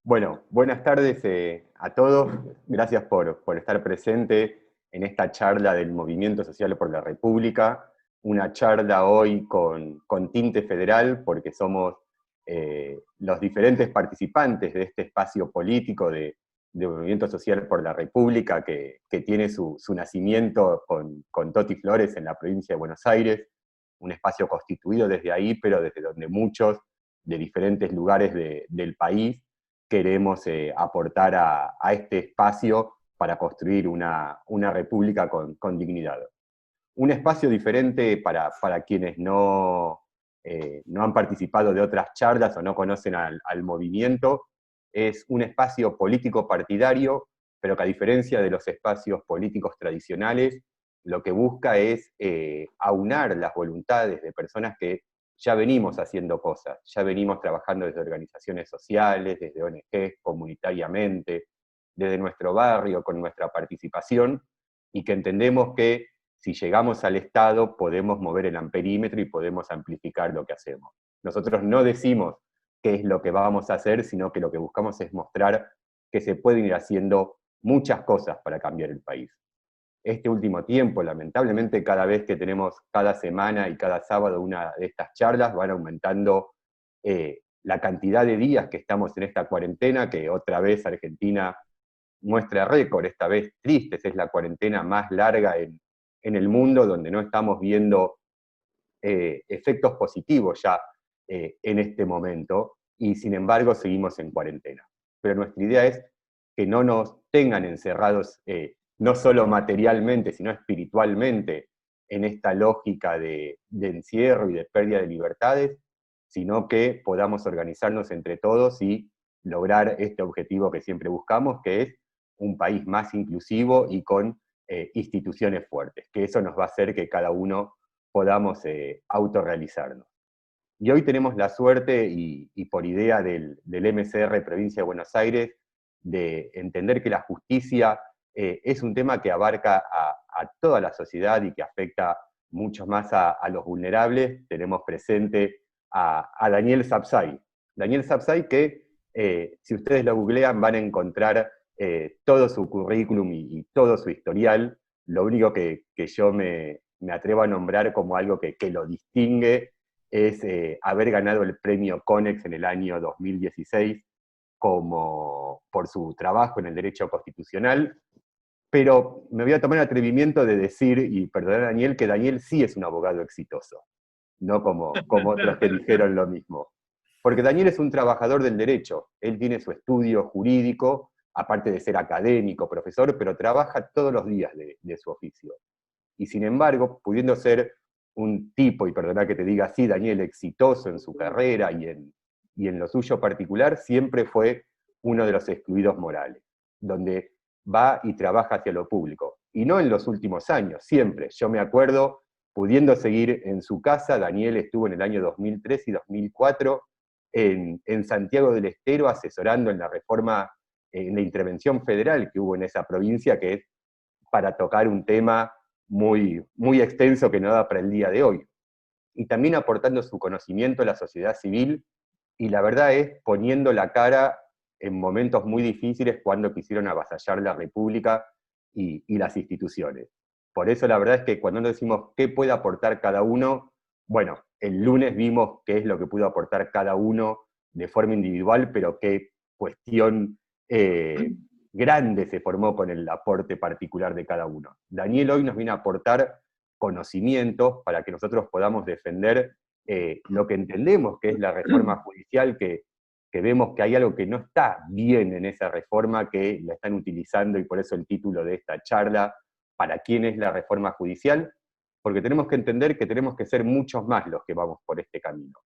Bueno, buenas tardes a todos. Gracias por estar presente en esta charla del Movimiento Social por la República. Una charla hoy con tinte federal, porque somos los diferentes participantes de este espacio político de Movimiento Social por la República, que tiene su nacimiento con Toti Flores en la provincia de Buenos Aires, un espacio constituido desde ahí, pero desde donde muchos de diferentes lugares del país queremos aportar a este espacio para construir una república con dignidad. Un espacio diferente para quienes no han participado de otras charlas o no conocen al movimiento, es un espacio político partidario, pero que a diferencia de los espacios políticos tradicionales, lo que busca es aunar las voluntades de personas que ya venimos haciendo cosas, ya venimos trabajando desde organizaciones sociales, desde ONGs, comunitariamente, desde nuestro barrio, con nuestra participación, y que entendemos que si llegamos al Estado podemos mover el amperímetro y podemos amplificar lo que hacemos. Nosotros no decimos qué es lo que vamos a hacer, sino que lo que buscamos es mostrar que se pueden ir haciendo muchas cosas para cambiar el país. Este último tiempo, lamentablemente, cada vez que tenemos cada semana y cada sábado una de estas charlas, van aumentando la cantidad de días que estamos en esta cuarentena, que otra vez Argentina muestra récord, esta vez tristes, es la cuarentena más larga en el mundo, donde no estamos viendo efectos positivos ya en este momento, y sin embargo seguimos en cuarentena. Pero nuestra idea es que no nos tengan encerrados, no solo materialmente, sino espiritualmente, en esta lógica de encierro y de pérdida de libertades, sino que podamos organizarnos entre todos y lograr este objetivo que siempre buscamos, que es un país más inclusivo y con instituciones fuertes, que eso nos va a hacer que cada uno podamos autorrealizarnos. Y hoy tenemos la suerte, y por idea del MCR Provincia de Buenos Aires, de entender que la justicia es un tema que abarca a toda la sociedad y que afecta mucho más a los vulnerables. Tenemos presente a Daniel Sapsay. Daniel Sapsay que, si ustedes lo googlean, van a encontrar todo su currículum y todo su historial. Lo único que yo me atrevo a nombrar como algo que lo distingue es haber ganado el premio CONEX en el año 2016 por su trabajo en el derecho constitucional, pero me voy a tomar el atrevimiento de decir, y perdonar a Daniel, que Daniel sí es un abogado exitoso, no como otros que dijeron lo mismo. Porque Daniel es un trabajador del derecho, él tiene su estudio jurídico, aparte de ser académico, profesor, pero trabaja todos los días de su oficio. Y sin embargo, pudiendo ser un tipo, y perdona que te diga así, Daniel, exitoso en su carrera y en lo suyo particular, siempre fue uno de los excluidos morales, donde va y trabaja hacia lo público. Y no en los últimos años, siempre. Yo me acuerdo, pudiendo seguir en su casa, Daniel estuvo en el año 2003 y 2004 en Santiago del Estero asesorando en la reforma, en la intervención federal que hubo en esa provincia, que es para tocar un tema muy extenso que no da para el día de hoy. Y también aportando su conocimiento a la sociedad civil, y la verdad es poniendo la cara en momentos muy difíciles cuando quisieron avasallar la República y las instituciones. Por eso la verdad es que cuando nos decimos qué puede aportar cada uno, bueno, el lunes vimos qué es lo que pudo aportar cada uno de forma individual, pero qué cuestión grande se formó con el aporte particular de cada uno. Daniel hoy nos viene a aportar conocimientos para que nosotros podamos defender lo que entendemos que es la reforma judicial, que vemos que hay algo que no está bien en esa reforma, que la están utilizando, y por eso el título de esta charla, ¿para quién es la reforma judicial? Porque tenemos que entender que tenemos que ser muchos más los que vamos por este camino.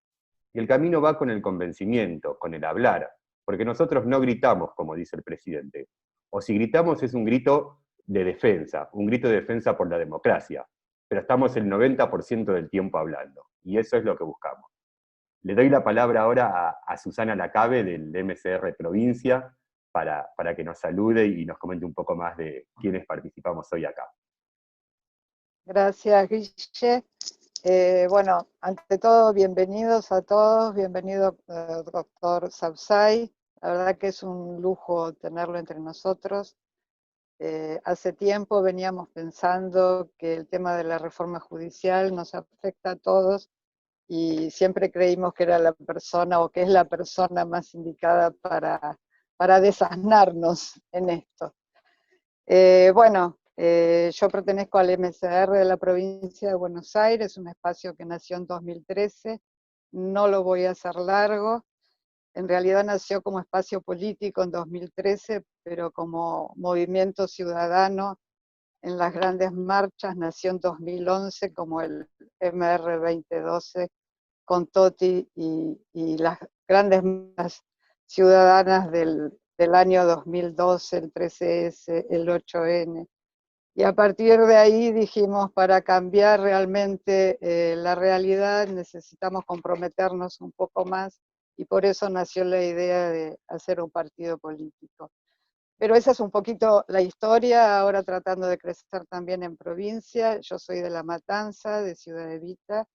Y el camino va con el convencimiento, con el hablar, porque nosotros no gritamos, como dice el presidente. O si gritamos es un grito de defensa, un grito de defensa por la democracia, pero estamos el 90% del tiempo hablando, y eso es lo que buscamos. Le doy la palabra ahora a Susana Lacabe del MCR Provincia para que nos salude y nos comente un poco más de quiénes participamos hoy acá. Gracias, Guille. Bueno, ante todo, bienvenidos a todos, bienvenido, doctor Sapsay. La verdad que es un lujo tenerlo entre nosotros. Hace tiempo veníamos pensando que el tema de la reforma judicial nos afecta a todos y siempre creímos que era la persona o que es la persona más indicada para desasnarnos en esto. Yo pertenezco al MCR de la provincia de Buenos Aires, un espacio que nació en 2013, no lo voy a hacer largo. En realidad nació como espacio político en 2013, pero como movimiento ciudadano en las grandes marchas nació en 2011 como el MR 2012 con Toti y las grandes marchas ciudadanas del año 2012, el 13S, el 8N. Y a partir de ahí dijimos, para cambiar realmente la realidad necesitamos comprometernos un poco más y por eso nació la idea de hacer un partido político. Pero esa es un poquito la historia, ahora tratando de crecer también en provincia. Yo soy de La Matanza, de Ciudad Evita,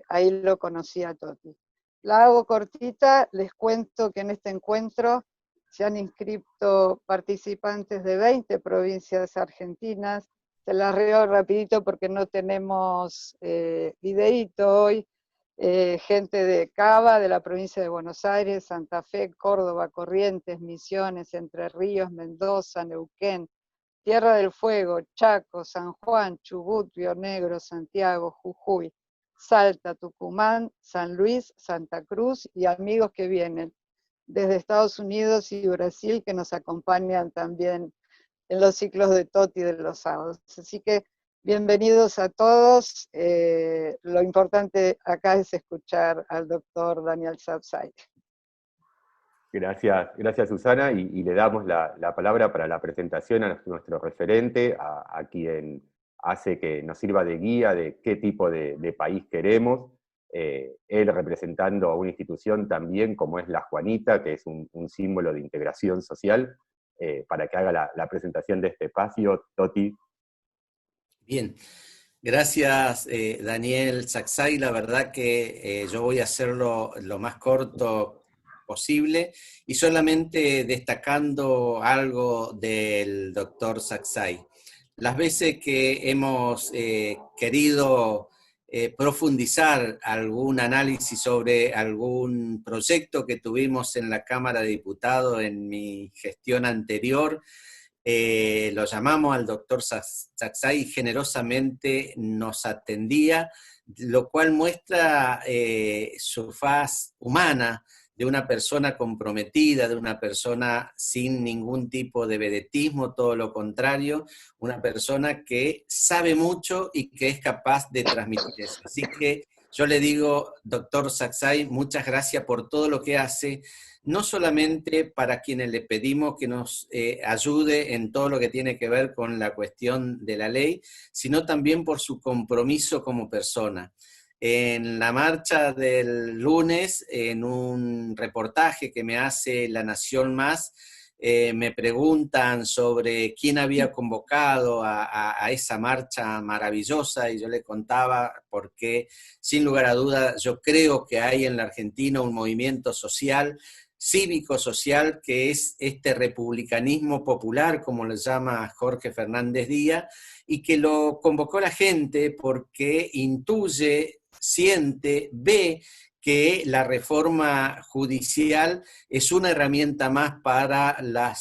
ahí lo conocí a Toti. La hago cortita, les cuento que en este encuentro se han inscrito participantes de 20 provincias argentinas. Se las leo rapidito porque no tenemos videíto hoy. Gente de Cava, de la provincia de Buenos Aires, Santa Fe, Córdoba, Corrientes, Misiones, Entre Ríos, Mendoza, Neuquén, Tierra del Fuego, Chaco, San Juan, Chubut, Río Negro, Santiago, Jujuy, Salta, Tucumán, San Luis, Santa Cruz y amigos que vienen desde Estados Unidos y Brasil que nos acompañan también en los ciclos de Toti de los sábados. Así que bienvenidos a todos. Lo importante acá es escuchar al doctor Daniel Sapsay. Gracias Susana, y le damos la palabra para la presentación a nuestro referente, a quien hace que nos sirva de guía de qué tipo de país queremos, él representando a una institución también como es la Juanita, que es un símbolo de integración social, para que haga la presentación de este espacio. Toti. Bien, gracias Daniel Sapsay. La verdad que yo voy a hacerlo lo más corto posible y solamente destacando algo del doctor Sapsay. Las veces que hemos querido profundizar algún análisis sobre algún proyecto que tuvimos en la Cámara de Diputados en mi gestión anterior, lo llamamos al doctor Sapsay y generosamente nos atendía, lo cual muestra su faz humana de una persona comprometida, de una persona sin ningún tipo de vedetismo, todo lo contrario, una persona que sabe mucho y que es capaz de transmitir eso. Así que yo le digo, doctor Sapsay, muchas gracias por todo lo que hace, no solamente para quienes le pedimos que nos ayude en todo lo que tiene que ver con la cuestión de la ley, sino también por su compromiso como persona. En la marcha del lunes, en un reportaje que me hace La Nación Más, me preguntan sobre quién había convocado a esa marcha maravillosa y yo le contaba porque, sin lugar a dudas, yo creo que hay en la Argentina un movimiento social, cívico-social, que es este republicanismo popular, como le llama Jorge Fernández Díaz, y que lo convocó la gente porque intuye, siente, ve que la reforma judicial es una herramienta más para la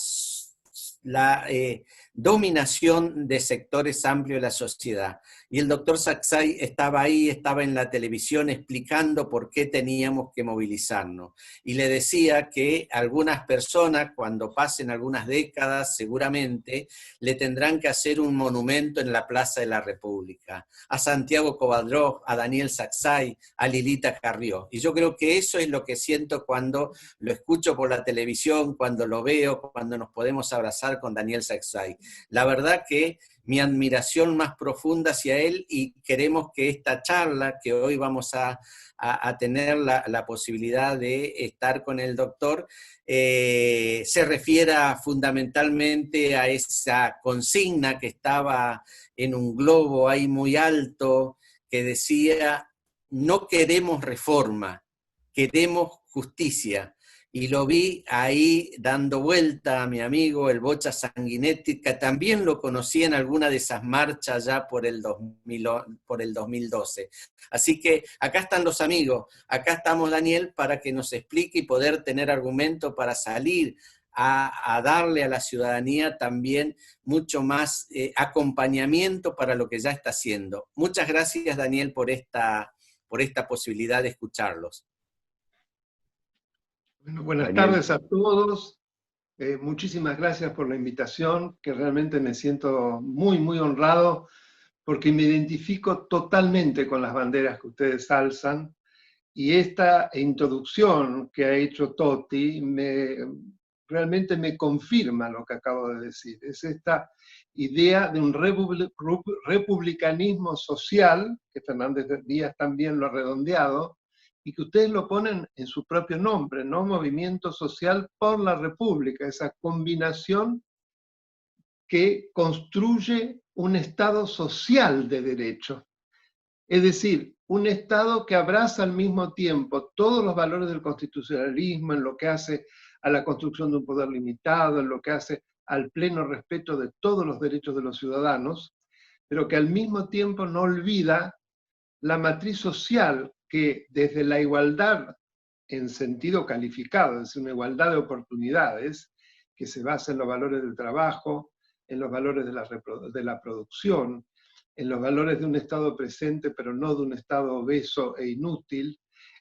dominación de sectores amplios de la sociedad. Y el doctor Sapsay estaba ahí, estaba en la televisión explicando por qué teníamos que movilizarnos. Y le decía que algunas personas, cuando pasen algunas décadas, seguramente le tendrán que hacer un monumento en la Plaza de la República. A Santiago Kovadrov, a Daniel Sapsay, a Lilita Carrió. Y yo creo que eso es lo que siento cuando lo escucho por la televisión, cuando lo veo, cuando nos podemos abrazar con Daniel Sapsay. La verdad que mi admiración más profunda hacia él, y queremos que esta charla que hoy vamos a tener la posibilidad de estar con el doctor, se refiera fundamentalmente a esa consigna que estaba en un globo ahí muy alto, que decía: no queremos reforma, queremos justicia. y lo vi ahí dando vuelta a mi amigo, el Bocha Sanguinetti, que también lo conocí en alguna de esas marchas ya por el 2012. Así que acá están los amigos, acá estamos, Daniel, para que nos explique y poder tener argumento para salir a darle a la ciudadanía también mucho más acompañamiento para lo que ya está haciendo. Muchas gracias, Daniel, por esta posibilidad de escucharlos. Bueno, buenas Daniel. tardes a todos. Muchísimas gracias por la invitación, que realmente me siento muy, muy honrado, porque me identifico totalmente con las banderas que ustedes alzan, y esta introducción que ha hecho Toti realmente me confirma lo que acabo de decir. Es esta idea de un republicanismo social, que Fernández Díaz también lo ha redondeado, y que ustedes lo ponen en su propio nombre, ¿no? Movimiento Social por la República, esa combinación que construye un Estado social de derecho. Es decir, un Estado que abraza al mismo tiempo todos los valores del constitucionalismo, en lo que hace a la construcción de un poder limitado, en lo que hace al pleno respeto de todos los derechos de los ciudadanos, pero que al mismo tiempo no olvida la matriz social que desde la igualdad en sentido calificado, es decir, una igualdad de oportunidades que se basa en los valores del trabajo, en los valores de la producción, en los valores de un Estado presente, pero no de un Estado obeso e inútil,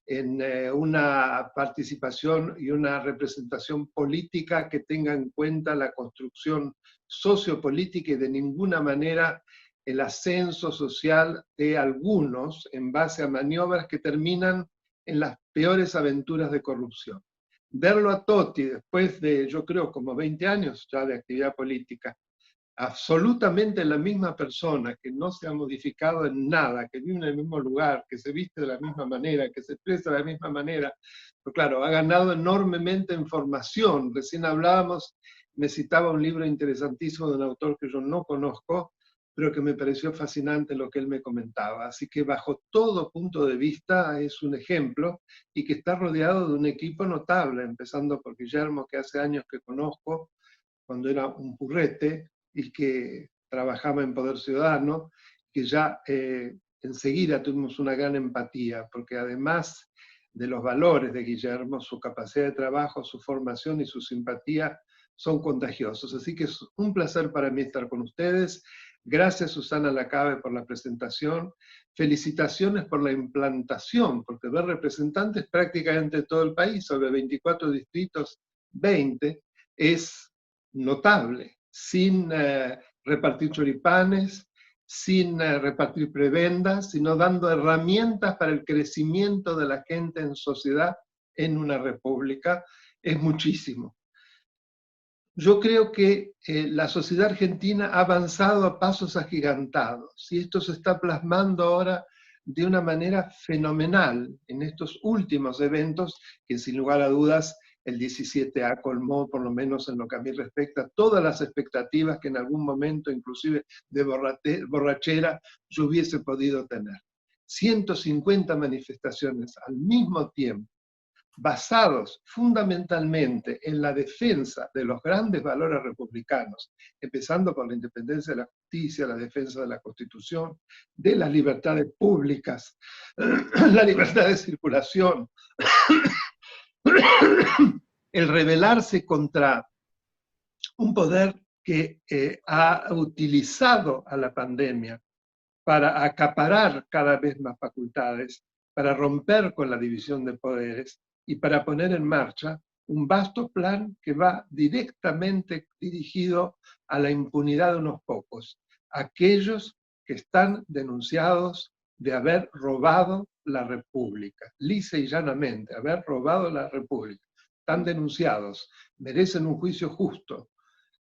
en una participación y una representación política que tenga en cuenta la construcción sociopolítica y de ninguna manera el ascenso social de algunos en base a maniobras que terminan en las peores aventuras de corrupción. Verlo a Toti después de, yo creo, como 20 años ya de actividad política, absolutamente la misma persona, que no se ha modificado en nada, que vive en el mismo lugar, que se viste de la misma manera, que se expresa de la misma manera, pero claro, ha ganado enormemente en formación. Recién hablábamos, me citaba un libro interesantísimo de un autor que yo no conozco, pero que me pareció fascinante lo que él me comentaba. Así que bajo todo punto de vista es un ejemplo, y que está rodeado de un equipo notable, empezando por Guillermo, que hace años que conozco, cuando era un purrete, y que trabajaba en Poder Ciudadano, que ya enseguida tuvimos una gran empatía, porque además de los valores de Guillermo, su capacidad de trabajo, su formación y su simpatía son contagiosos. Así que es un placer para mí estar con ustedes. Gracias, Susana Lacabe, por la presentación. Felicitaciones por la implantación, porque ver representantes prácticamente de todo el país, sobre 24 distritos, 20, es notable, sin repartir choripanes, sin repartir prebendas, sino dando herramientas para el crecimiento de la gente en sociedad en una república. Es muchísimo. Yo creo que la sociedad argentina ha avanzado a pasos agigantados, y esto se está plasmando ahora de una manera fenomenal en estos últimos eventos, que sin lugar a dudas el 17A colmó, por lo menos en lo que a mí respecta, todas las expectativas que en algún momento, inclusive de borrachera, yo hubiese podido tener. 150 manifestaciones al mismo tiempo, basados fundamentalmente en la defensa de los grandes valores republicanos, empezando por la independencia de la justicia, la defensa de la Constitución, de las libertades públicas, la libertad de circulación, el rebelarse contra un poder que ha utilizado a la pandemia para acaparar cada vez más facultades, para romper con la división de poderes y para poner en marcha un vasto plan que va directamente dirigido a la impunidad de unos pocos, aquellos que están denunciados de haber robado la República, lisa y llanamente, haber robado la República. Están denunciados, merecen un juicio justo.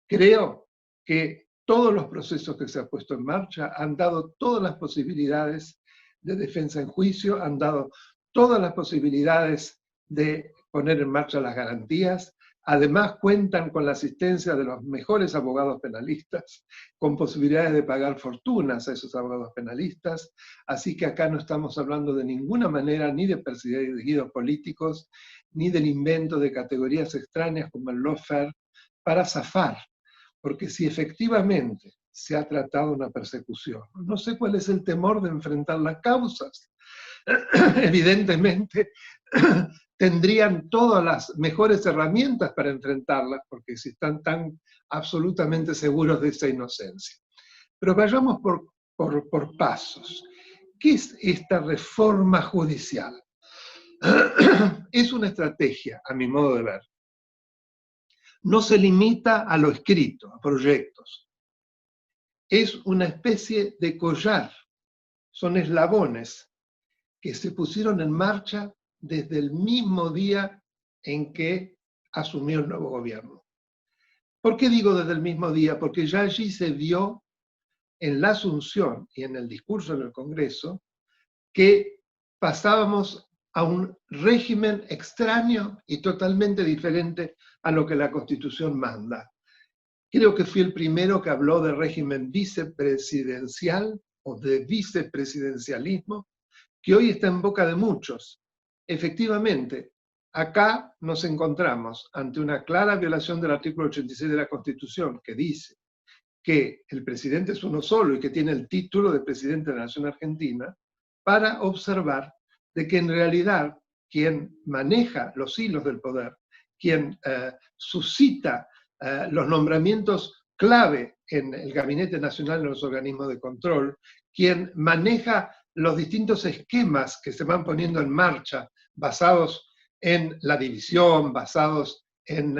Creo que todos los procesos que se han puesto en marcha han dado todas las posibilidades de defensa en juicio, han dado todas las posibilidades de poner en marcha las garantías. Además cuentan con la asistencia de los mejores abogados penalistas, con posibilidades de pagar fortunas a esos abogados penalistas, así que acá no estamos hablando de ninguna manera ni de perseguidos políticos, ni del invento de categorías extrañas como el lawfare para zafar, porque si efectivamente se ha tratado una persecución, no sé cuál es el temor de enfrentar las causas. Evidentemente tendrían todas las mejores herramientas para enfrentarlas, porque si están tan absolutamente seguros de esa inocencia. Pero vayamos por pasos. ¿Qué es esta reforma judicial? Es una estrategia, a mi modo de ver. No se limita a lo escrito, a proyectos. Es una especie de collar, son eslabones que se pusieron en marcha desde el mismo día en que asumió el nuevo gobierno. ¿Por qué digo desde el mismo día? Porque ya allí se vio en la asunción y en el discurso en el Congreso que pasábamos a un régimen extraño y totalmente diferente a lo que la Constitución manda. Creo que fui el primero que habló de régimen vicepresidencial o de vicepresidencialismo, que hoy está en boca de muchos. Efectivamente, acá nos encontramos ante una clara violación del artículo 86 de la Constitución, que dice que el presidente es uno solo y que tiene el título de presidente de la Nación Argentina, para observar de que en realidad quien maneja los hilos del poder, quien suscita los nombramientos clave en el Gabinete Nacional de los organismos de control, quien maneja los distintos esquemas que se van poniendo en marcha basados en la división, basados en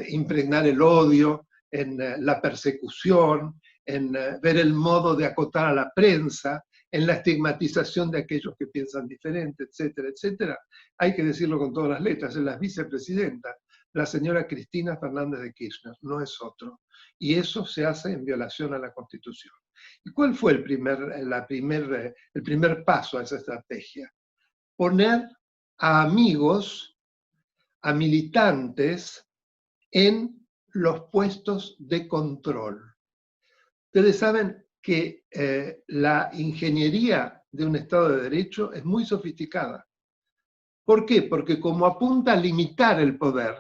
impregnar el odio, en la persecución, en ver el modo de acotar a la prensa, en la estigmatización de aquellos que piensan diferente, etcétera, etcétera. Hay que decirlo con todas las letras, es la vicepresidenta, la señora Cristina Fernández de Kirchner, no es otro. Y eso se hace en violación a la Constitución. ¿Y cuál fue el primer paso a esa estrategia? Poner a amigos, a militantes, en los puestos de control. Ustedes saben que la ingeniería de un Estado de Derecho es muy sofisticada. ¿Por qué? Porque como apunta a limitar el poder,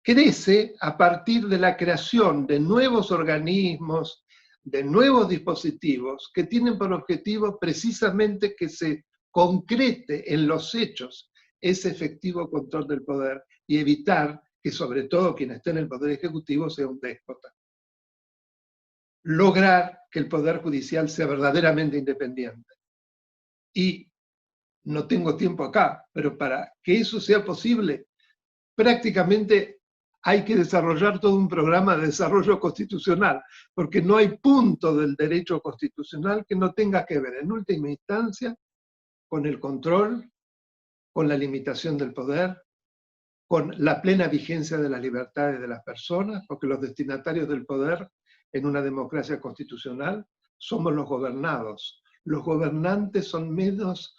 crece a partir de la creación de nuevos organismos, de nuevos dispositivos que tienen por objetivo precisamente que se concrete en los hechos ese efectivo control del poder y evitar que sobre todo quien esté en el poder ejecutivo sea un déspota. Lograr que el poder judicial sea verdaderamente independiente. Y no tengo tiempo acá, pero para que eso sea posible, prácticamente hay que desarrollar todo un programa de desarrollo constitucional, porque no hay punto del derecho constitucional que no tenga que ver, en última instancia, con el control, con la limitación del poder, con la plena vigencia de las libertades de las personas, porque los destinatarios del poder en una democracia constitucional somos los gobernados. Los gobernantes son meros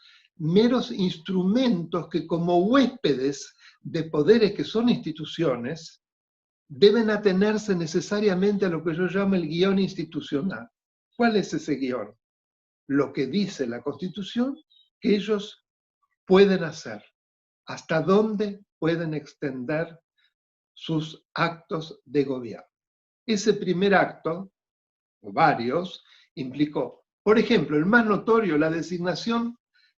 instrumentos que como huéspedes de poderes que son instituciones, deben atenerse necesariamente a lo que yo llamo el guión institucional. ¿Cuál es ese guión? Lo que dice la Constitución que ellos pueden hacer, hasta dónde pueden extender sus actos de gobierno. Ese primer acto, o varios, implicó, por ejemplo, el más notorio, la designación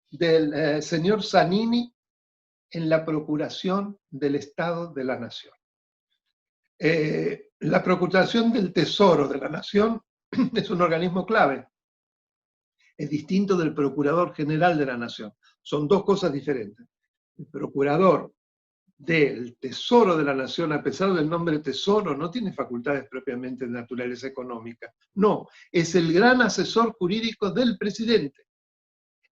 del señor Zanini en la Procuración del Estado de la Nación. La Procuración del Tesoro de la Nación es un organismo clave. Es distinto del Procurador General de la Nación. Son dos cosas diferentes. El Procurador del Tesoro de la Nación, a pesar del nombre Tesoro, no tiene facultades propiamente de naturaleza económica. No, es el gran asesor jurídico del presidente.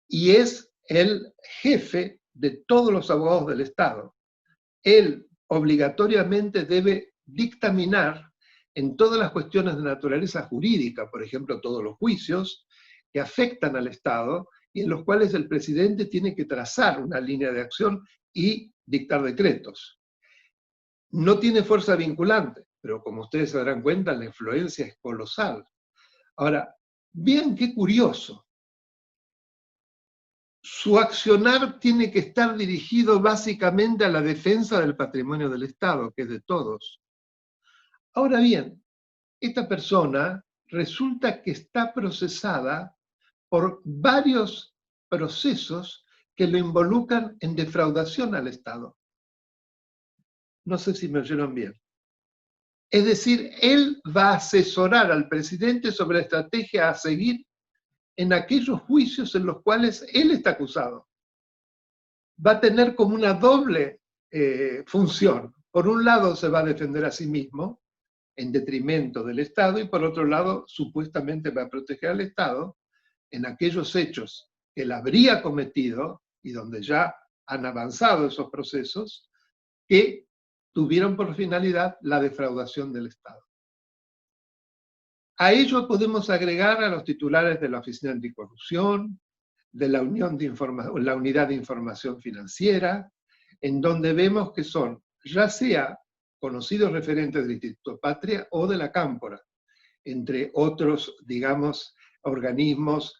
Y es el jefe de todos los abogados del Estado. Él obligatoriamente debe dictaminar en todas las cuestiones de naturaleza jurídica, por ejemplo, todos los juicios que afectan al Estado y en los cuales el presidente tiene que trazar una línea de acción y dictar decretos. No tiene fuerza vinculante, pero como ustedes se darán cuenta, la influencia es colosal. Ahora, vean qué curioso. su accionar tiene que estar dirigido básicamente a la defensa del patrimonio del Estado, que es de todos. Ahora bien, esta persona resulta que está procesada por varios procesos que lo involucran en defraudación al Estado. No sé si me oyeron bien. Es decir, él va a asesorar al presidente sobre la estrategia a seguir en aquellos juicios en los cuales él está acusado. Va a tener como una doble función. Por un lado se va a defender a sí mismo en detrimento del Estado y por otro lado supuestamente va a proteger al Estado en aquellos hechos que él habría cometido y donde ya han avanzado esos procesos que tuvieron por finalidad la defraudación del Estado. A ello podemos agregar a los titulares de la Oficina Anticorrupción, de la Unidad de Información Financiera, en donde vemos que son, ya sea conocidos referentes del Instituto Patria o de la Cámpora, entre otros, digamos, organismos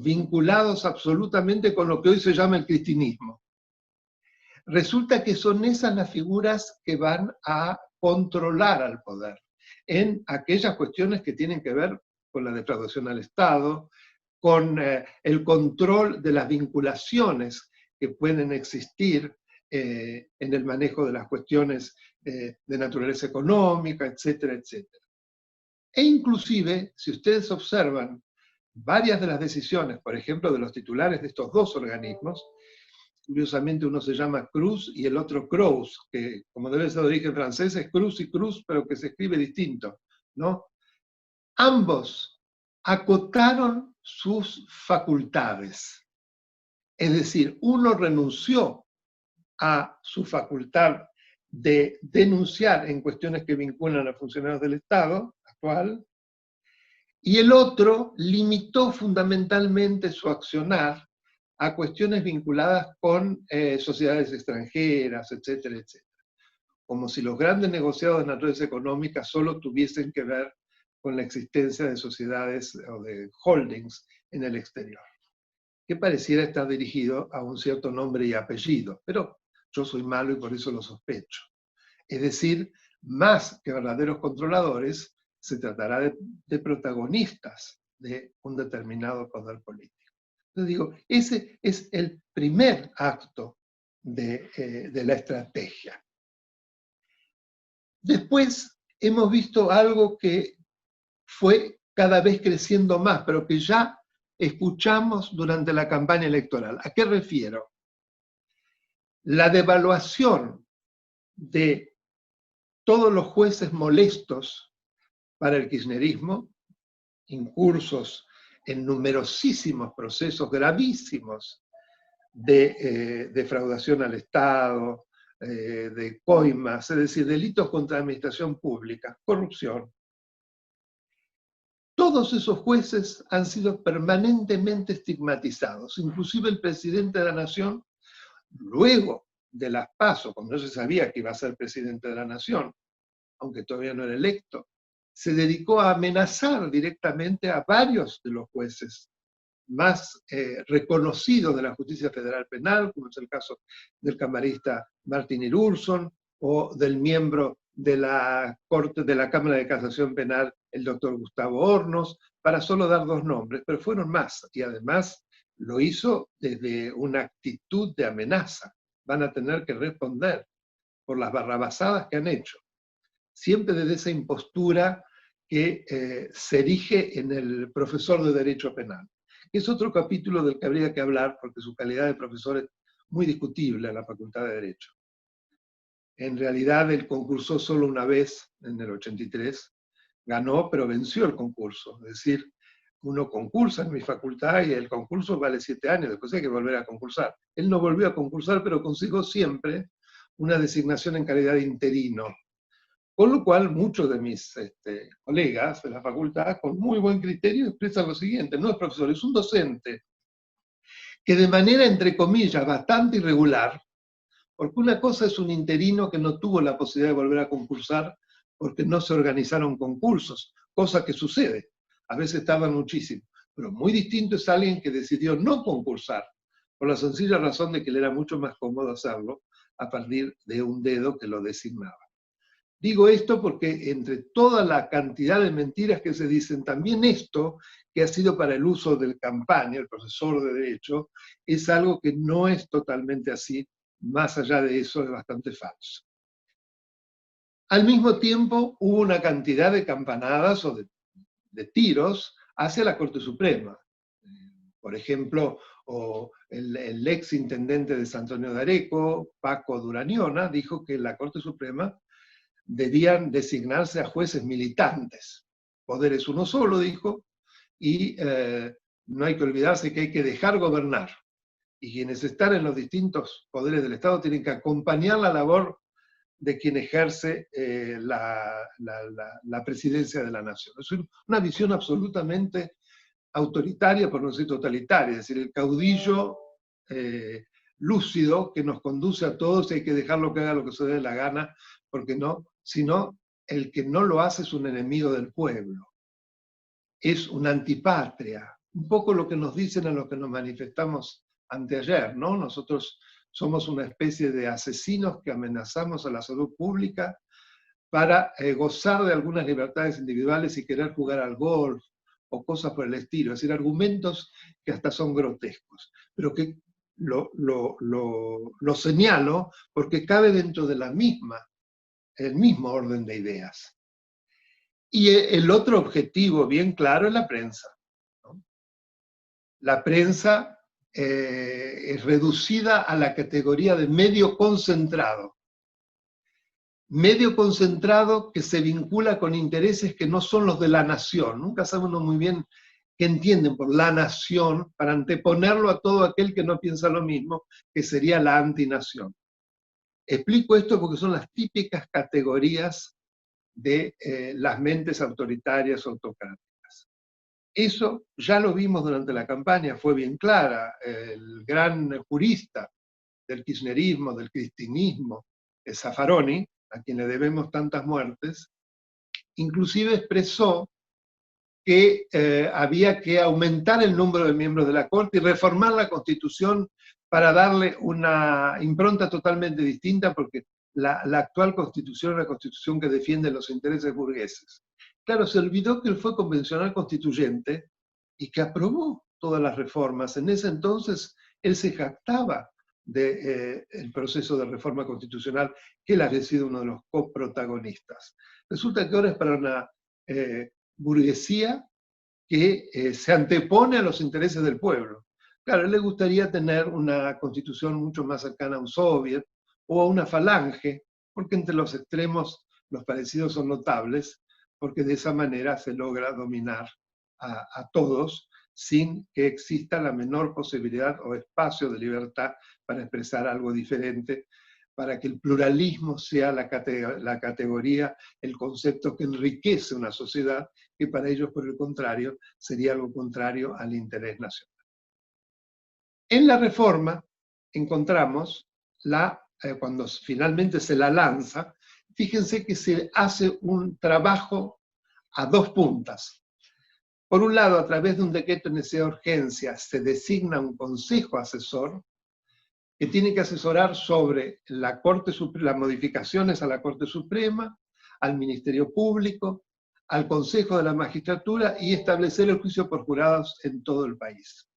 vinculados absolutamente con lo que hoy se llama el cristinismo. Resulta que son esas las figuras que van a controlar al poder en aquellas cuestiones que tienen que ver con la defraudación al Estado, con el control de las vinculaciones que pueden existir en el manejo de las cuestiones de naturaleza económica, etcétera, etcétera. E inclusive, si ustedes observan varias de las decisiones, por ejemplo, de los titulares de estos dos organismos, curiosamente uno se llama Cruz y el otro Cruz, que como debe ser de origen francés es Cruz y Cruz, pero que se escribe distinto, ¿no? Ambos acotaron sus facultades. Es decir, uno renunció a su facultad de denunciar en cuestiones que vinculan a funcionarios del Estado actual, y el otro limitó fundamentalmente su accionar a cuestiones vinculadas con sociedades extranjeras, etcétera, etcétera. Como si los grandes negociados de naturaleza económica solo tuviesen que ver con la existencia de sociedades o de holdings en el exterior, que pareciera estar dirigido a un cierto nombre y apellido, pero yo soy malo y por eso lo sospecho. Es decir, más que verdaderos controladores, se tratará de protagonistas de un determinado poder político. Entonces digo, ese es el primer acto de la estrategia. Después hemos visto algo que fue cada vez creciendo más, pero que ya escuchamos durante la campaña electoral. ¿A qué refiero? La devaluación de todos los jueces molestos para el kirchnerismo, incursos en numerosísimos procesos gravísimos de defraudación al Estado, de coimas, es decir, delitos contra la administración pública, corrupción. Todos esos jueces han sido permanentemente estigmatizados, inclusive el presidente de la Nación, luego de las PASO, cuando no se sabía que iba a ser presidente de la Nación, aunque todavía no era electo, se dedicó a amenazar directamente a varios de los jueces más reconocidos de la justicia federal penal, como es el caso del camarista Martin Irurson, o del miembro de la Corte de la Cámara de Casación Penal, el doctor Gustavo Hornos, para solo dar dos nombres, pero fueron más, y además lo hizo desde una actitud de amenaza. Van a tener que responder por las barrabasadas que han hecho. Siempre desde esa impostura que se erige en el profesor de Derecho Penal. Es otro capítulo del que habría que hablar, porque su calidad de profesor es muy discutible en la Facultad de Derecho. En realidad él concursó solo una vez, en el 83, ganó, pero venció el concurso. Es decir, uno concursa en mi facultad y el concurso vale 7 años, después hay que volver a concursar. Él no volvió a concursar, pero consiguió siempre una designación en calidad de interino. Con lo cual, muchos de mis colegas de la facultad, con muy buen criterio, expresan lo siguiente: no es profesor, es un docente que de manera, entre comillas, bastante irregular, porque una cosa es un interino que no tuvo la posibilidad de volver a concursar porque no se organizaron concursos, cosa que sucede, a veces tardan muchísimo, pero muy distinto es alguien que decidió no concursar, por la sencilla razón de que le era mucho más cómodo hacerlo a partir de un dedo que lo designaba. Digo esto porque entre toda la cantidad de mentiras que se dicen, también esto, que ha sido para el uso del campaña, el profesor de Derecho, es algo que no es totalmente así, más allá de eso es bastante falso. Al mismo tiempo hubo una cantidad de campanadas o de tiros hacia la Corte Suprema. Por ejemplo, el ex intendente de San Antonio de Areco, Paco Durañona, dijo que la Corte Suprema debían designarse a jueces militantes. Poder es uno solo, dijo, y no hay que olvidarse que hay que dejar gobernar. Y quienes están en los distintos poderes del Estado tienen que acompañar la labor de quien ejerce la presidencia de la nación. Es una visión absolutamente autoritaria, por no decir totalitaria, es decir, el caudillo lúcido que nos conduce a todos y hay que dejarlo que haga lo que se dé la gana, porque no, sino el que no lo hace es un enemigo del pueblo, es una antipatria, un poco lo que nos dicen a los que nos manifestamos anteayer, ¿no? Nosotros somos una especie de asesinos que amenazamos a la salud pública para gozar de algunas libertades individuales y querer jugar al golf o cosas por el estilo, es decir, argumentos que hasta son grotescos, pero que lo señalo porque cabe dentro de el mismo orden de ideas. Y el otro objetivo bien claro es la prensa, ¿no? La prensa es reducida a la categoría de medio concentrado. Medio concentrado que se vincula con intereses que no son los de la nación. Nunca sabemos muy bien qué entienden por la nación, para anteponerlo a todo aquel que no piensa lo mismo, que sería la antinación. Explico esto porque son las típicas categorías de las mentes autoritarias autocráticas. Eso ya lo vimos durante la campaña, fue bien clara. El gran jurista del kirchnerismo, del cristinismo, Zaffaroni, a quien le debemos tantas muertes, inclusive expresó que había que aumentar el número de miembros de la Corte y reformar la Constitución para darle una impronta totalmente distinta, porque la actual Constitución es una Constitución que defiende los intereses burgueses. Claro, se olvidó que él fue convencional constituyente y que aprobó todas las reformas. En ese entonces él se jactaba del proceso de reforma constitucional, que él había sido uno de los coprotagonistas. Resulta que ahora es para una burguesía que se antepone a los intereses del pueblo. Claro, a él le gustaría tener una constitución mucho más cercana a un soviet o a una falange, porque entre los extremos los parecidos son notables, porque de esa manera se logra dominar a todos sin que exista la menor posibilidad o espacio de libertad para expresar algo diferente, para que el pluralismo sea la categoría, el concepto que enriquece una sociedad, que para ellos, por el contrario, sería algo contrario al interés nacional. En la reforma encontramos, cuando finalmente se la lanza, fíjense que se hace un trabajo a dos puntas. Por un lado, a través de un decreto de necesidad de urgencia, se designa un consejo asesor que tiene que asesorar sobre las modificaciones a la Corte Suprema, al Ministerio Público, al Consejo de la Magistratura y establecer el juicio por jurados en todo el país.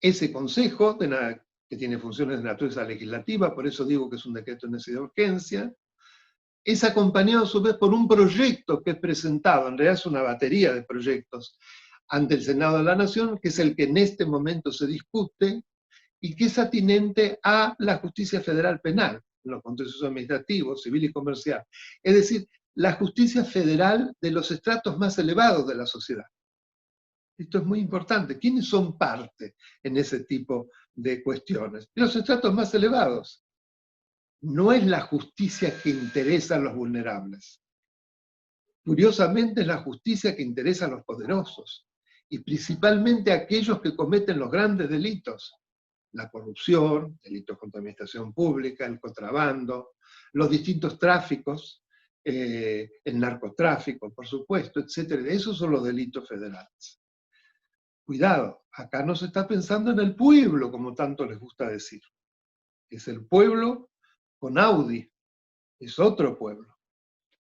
Ese consejo, que tiene funciones de naturaleza legislativa, por eso digo que es un decreto de necesidad de urgencia, es acompañado a su vez por un proyecto que es presentado, en realidad es una batería de proyectos, ante el Senado de la Nación, que es el que en este momento se discute, y que es atinente a la justicia federal penal, los contenciosos administrativos, civil y comercial. Es decir, la justicia federal de los estratos más elevados de la sociedad. Esto es muy importante. ¿Quiénes son parte en ese tipo de cuestiones? Los estratos más elevados. No es la justicia que interesa a los vulnerables. Curiosamente es la justicia que interesa a los poderosos, y principalmente a aquellos que cometen los grandes delitos. La corrupción, delitos contra la administración pública, el contrabando, los distintos tráficos, el narcotráfico, por supuesto, etc. Esos son los delitos federales. cuidado, acá no se está pensando en el pueblo, como tanto les gusta decir. Es el pueblo con Audi, es otro pueblo.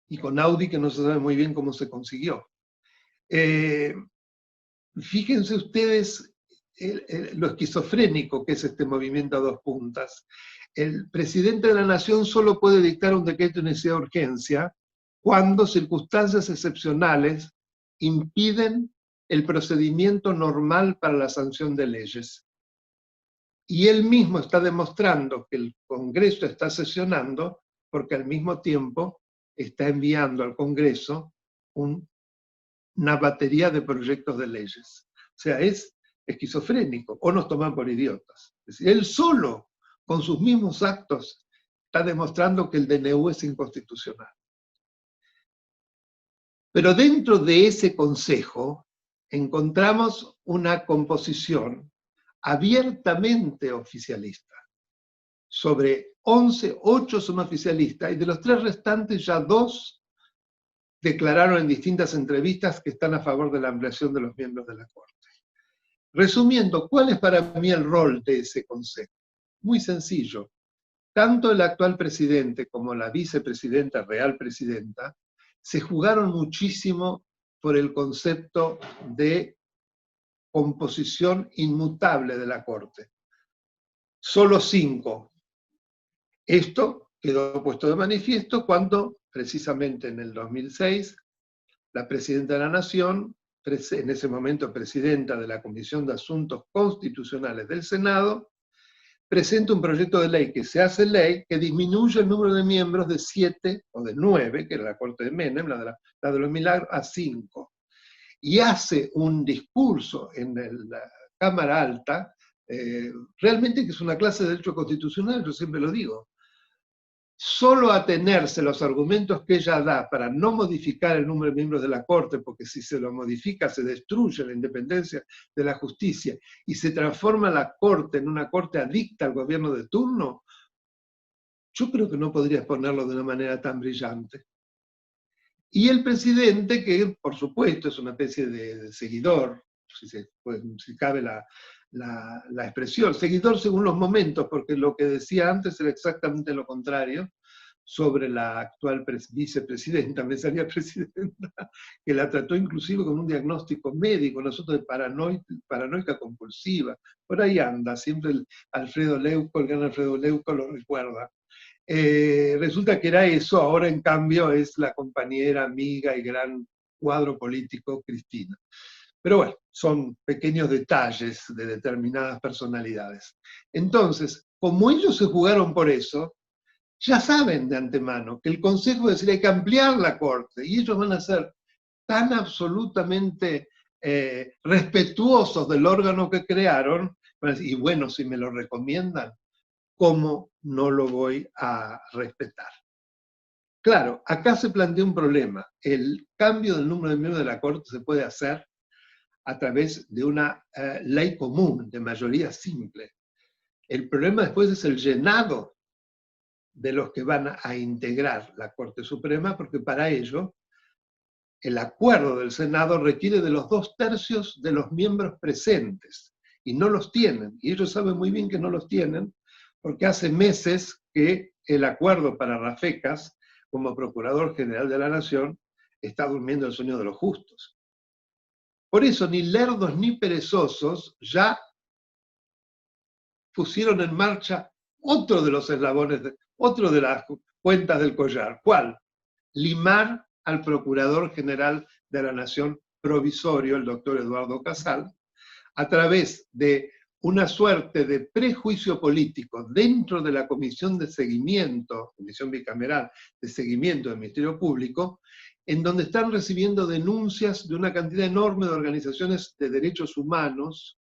Y con Audi que no se sabe muy bien cómo se consiguió. Fíjense ustedes lo esquizofrénico que es este movimiento a dos puntas. El presidente de la Nación solo puede dictar un decreto de necesidad de urgencia cuando circunstancias excepcionales impiden el procedimiento normal para la sanción de leyes. Y él mismo está demostrando que el Congreso está sesionando porque al mismo tiempo está enviando al Congreso una batería de proyectos de leyes. O sea, es esquizofrénico, o nos toman por idiotas. Es decir, él solo, con sus mismos actos, está demostrando que el DNU es inconstitucional. Pero dentro de ese consejo encontramos una composición abiertamente oficialista. Sobre 11, 8 son oficialistas, y de los 3 restantes ya 2 declararon en distintas entrevistas que están a favor de la ampliación de los miembros de la Corte. Resumiendo, ¿cuál es para mí el rol de ese consejo? Muy sencillo. Tanto el actual presidente como la vicepresidenta, real presidenta, se jugaron muchísimo por el concepto de composición inmutable de la Corte. Solo 5. Esto quedó puesto de manifiesto cuando, precisamente en el 2006, la presidenta de la Nación, en ese momento presidenta de la Comisión de Asuntos Constitucionales del Senado, presenta un proyecto de ley que se hace ley que disminuye el número de miembros de 7 o de 9, que era la Corte de Menem, la de los Milagros, a 5. Y hace un discurso en la Cámara Alta, realmente que es una clase de derecho constitucional, yo siempre lo digo. Solo atenerse a los argumentos que ella da para no modificar el número de miembros de la Corte, porque si se lo modifica se destruye la independencia de la justicia y se transforma la Corte en una Corte adicta al gobierno de turno, yo creo que no podría exponerlo de una manera tan brillante. Y el presidente, que por supuesto es una especie de seguidor, si cabe la expresión, seguidor según los momentos, porque lo que decía antes era exactamente lo contrario sobre la actual vicepresidenta, me salía presidenta, que la trató inclusive con un diagnóstico médico, nosotros de paranoica compulsiva, por ahí anda, siempre el gran Alfredo Leuco lo recuerda. Resulta que era eso, ahora en cambio es la compañera, amiga y gran cuadro político Cristina. Pero bueno, son pequeños detalles de determinadas personalidades. Entonces, como ellos se jugaron por eso, ya saben de antemano que el Consejo va a decir hay que ampliar la Corte, y ellos van a ser tan absolutamente respetuosos del órgano que crearon, y bueno, si me lo recomiendan, ¿cómo no lo voy a respetar? Claro, acá se plantea un problema. El cambio del número de miembros de la Corte se puede hacer a través de una ley común, de mayoría simple. El problema después es el llenado de los que van a integrar la Corte Suprema, porque para ello el acuerdo del Senado requiere de los 2/3 de los miembros presentes, y no los tienen, y ellos saben muy bien que no los tienen, porque hace meses que el acuerdo para Rafecas, como Procurador General de la Nación, está durmiendo el sueño de los justos. Por eso, ni lerdos ni perezosos ya pusieron en marcha otro de los eslabones, otro de las cuentas del collar. ¿Cuál? Limar al Procurador General de la Nación provisorio, el doctor Eduardo Casal, a través de una suerte de prejuicio político dentro de la Comisión de Seguimiento, Comisión Bicameral de Seguimiento del Ministerio Público, en donde están recibiendo denuncias de una cantidad enorme de organizaciones de derechos humanos,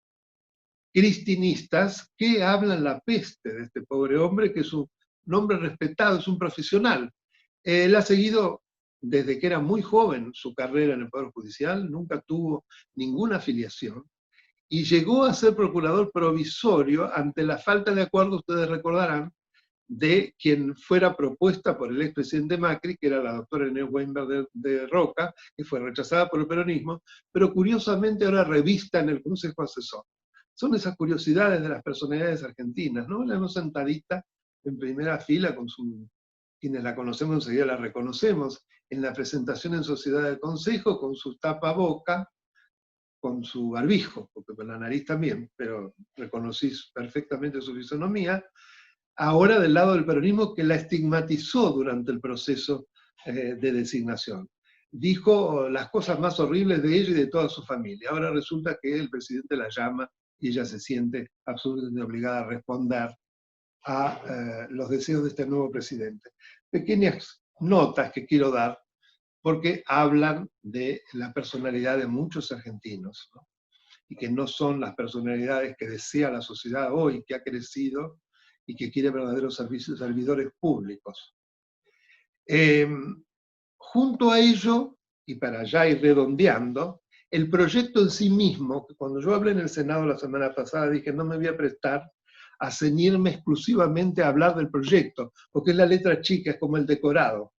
cristinistas, que hablan la peste de este pobre hombre, que es un hombre respetado, es un profesional. Él ha seguido desde que era muy joven su carrera en el Poder Judicial, nunca tuvo ninguna afiliación, y llegó a ser procurador provisorio ante la falta de acuerdo, ustedes recordarán, de quien fuera propuesta por el expresidente Macri, que era la doctora Inés Weinberg de Roca, que fue rechazada por el peronismo, pero curiosamente ahora revista en el Consejo Asesor. Son esas curiosidades de las personalidades argentinas, ¿no? La vemos sentadita en primera fila con quienes la conocemos enseguida la reconocemos, en la presentación en Sociedad del Consejo, con su tapaboca, con su barbijo, porque con la nariz también, pero reconocí perfectamente su fisonomía, ahora del lado del peronismo que la estigmatizó durante el proceso de designación. Dijo las cosas más horribles de ella y de toda su familia. Ahora resulta que el presidente la llama y ella se siente absolutamente obligada a responder a los deseos de este nuevo presidente. Pequeñas notas que quiero dar, porque hablan de la personalidad de muchos argentinos, ¿no? Y que no son las personalidades que desea la sociedad hoy, que ha crecido y que quiere verdaderos servidores públicos. Junto a ello, y para ya ir redondeando, el proyecto en sí mismo, que cuando yo hablé en el Senado la semana pasada, dije no me voy a prestar a ceñirme exclusivamente a hablar del proyecto, porque es la letra chica, es como el decorado.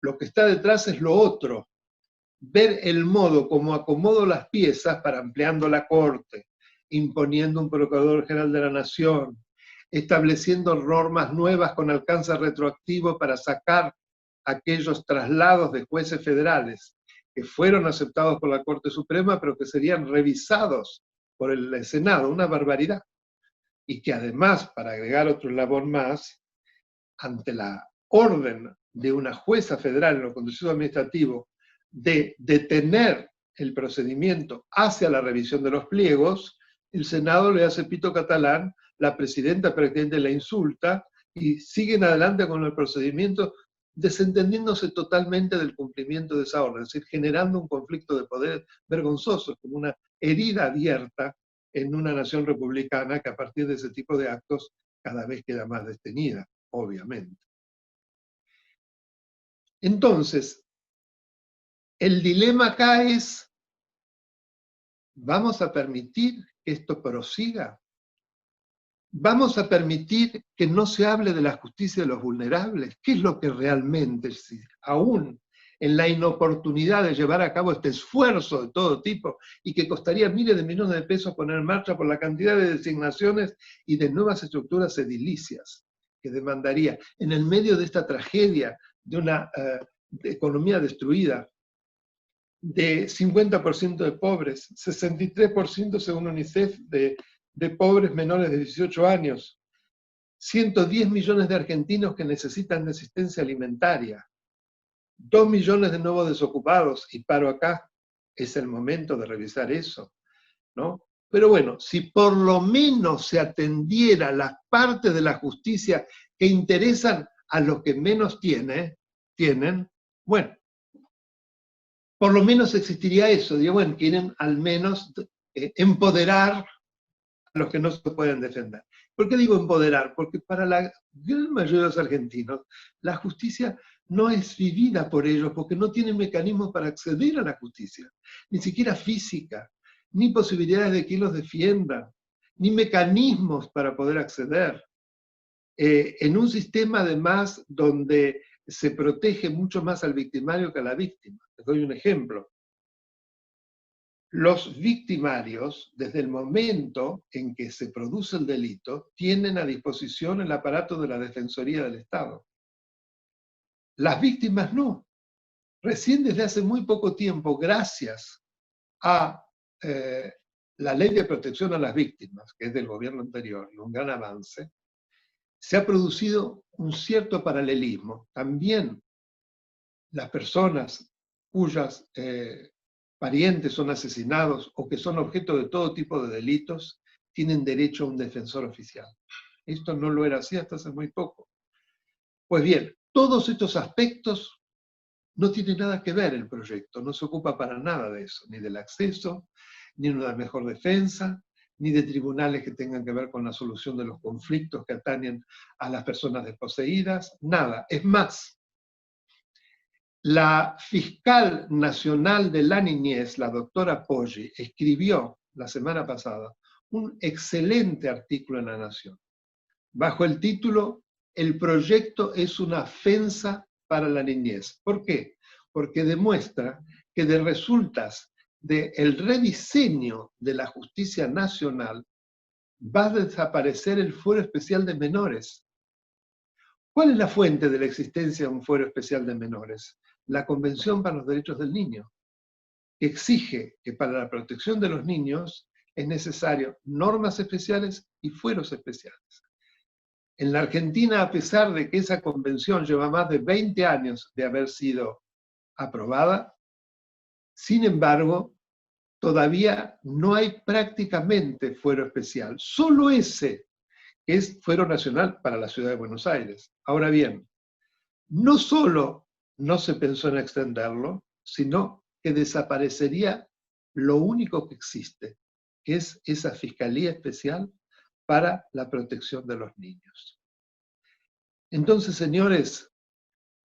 Lo que está detrás es lo otro. Ver el modo como acomodo las piezas para ampliando la Corte, imponiendo un Procurador General de la Nación, estableciendo normas nuevas con alcance retroactivo para sacar aquellos traslados de jueces federales que fueron aceptados por la Corte Suprema, pero que serían revisados por el Senado, una barbaridad. Y que además, para agregar otro eslabón más, ante la orden de una jueza federal en lo contencioso administrativo de detener el procedimiento hacia la revisión de los pliegos, el Senado le hace pito catalán, la presidenta prácticamente la insulta y siguen adelante con el procedimiento desentendiéndose totalmente del cumplimiento de esa orden, es decir, generando un conflicto de poder vergonzoso, como una herida abierta en una nación republicana que a partir de ese tipo de actos cada vez queda más detenida, obviamente. Entonces, el dilema acá es, ¿vamos a permitir que esto prosiga? ¿Vamos a permitir que no se hable de la justicia de los vulnerables? ¿Qué es lo que realmente, aún en la inoportunidad de llevar a cabo este esfuerzo de todo tipo, y que costaría miles de millones de pesos poner en marcha por la cantidad de designaciones y de nuevas estructuras edilicias que demandaría, en el medio de esta tragedia de una economía destruida, de 50% de pobres, 63% según UNICEF de pobres menores de 18 años, 110 millones de argentinos que necesitan de asistencia alimentaria, 2 millones de nuevos desocupados, y paro acá, es el momento de revisar eso, ¿no? Pero bueno, si por lo menos se atendiera las partes de la justicia que interesan a los que menos tienen, bueno, por lo menos existiría eso, digo, bueno, quieren al menos empoderar a los que no se pueden defender. ¿Por qué digo empoderar? Porque para la gran mayoría de los argentinos, la justicia no es vivida por ellos, porque no tienen mecanismos para acceder a la justicia, ni siquiera física, ni posibilidades de que los defiendan, ni mecanismos para poder acceder. En un sistema además donde se protege mucho más al victimario que a la víctima. Les doy un ejemplo. Los victimarios, desde el momento en que se produce el delito, tienen a disposición el aparato de la Defensoría del Estado. Las víctimas no. Recién desde hace muy poco tiempo, gracias a la Ley de Protección a las Víctimas, que es del gobierno anterior, y un gran avance, se ha producido un cierto paralelismo. También las personas cuyas parientes son asesinados o que son objeto de todo tipo de delitos tienen derecho a un defensor oficial. Esto no lo era así hasta hace muy poco. Pues bien, todos estos aspectos no tienen nada que ver el proyecto, no se ocupa para nada de eso, ni del acceso, ni de una mejor defensa, ni de tribunales que tengan que ver con la solución de los conflictos que atañen a las personas desposeídas, nada. Es más, la fiscal nacional de la niñez, la doctora Poggi, escribió la semana pasada un excelente artículo en La Nación, bajo el título el proyecto es una ofensa para la niñez. ¿Por qué? Porque demuestra que de resultas del rediseño de la justicia nacional va a desaparecer el Fuero Especial de Menores. ¿Cuál es la fuente de la existencia de un Fuero Especial de Menores? La Convención para los Derechos del Niño, que exige que para la protección de los niños es necesario normas especiales y fueros especiales. En la Argentina, a pesar de que esa convención lleva más de 20 años de haber sido aprobada, sin embargo, todavía no hay prácticamente fuero especial. Solo ese es fuero nacional para la ciudad de Buenos Aires. Ahora bien, no solo no se pensó en extenderlo, sino que desaparecería lo único que existe, que es esa Fiscalía Especial para la protección de los niños. Entonces, señores,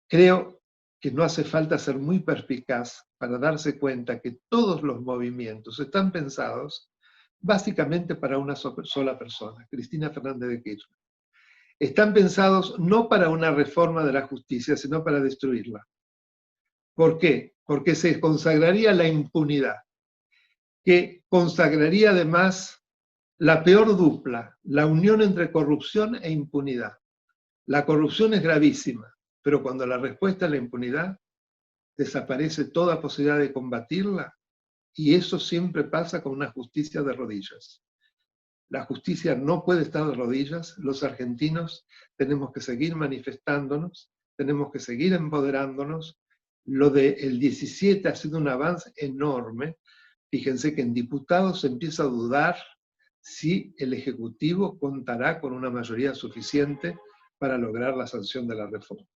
creo que no hace falta ser muy perspicaz para darse cuenta que todos los movimientos están pensados básicamente para una sola persona, Cristina Fernández de Kirchner. Están pensados no para una reforma de la justicia, sino para destruirla. ¿Por qué? Porque se consagraría la impunidad, que consagraría además la peor dupla, la unión entre corrupción e impunidad. La corrupción es gravísima, pero cuando la respuesta es la impunidad, desaparece toda posibilidad de combatirla, y eso siempre pasa con una justicia de rodillas. La justicia no puede estar de rodillas, los argentinos tenemos que seguir manifestándonos, tenemos que seguir empoderándonos. Lo del 17 ha sido un avance enorme. Fíjense que en diputados se empieza a dudar si el Ejecutivo contará con una mayoría suficiente para lograr la sanción de la reforma.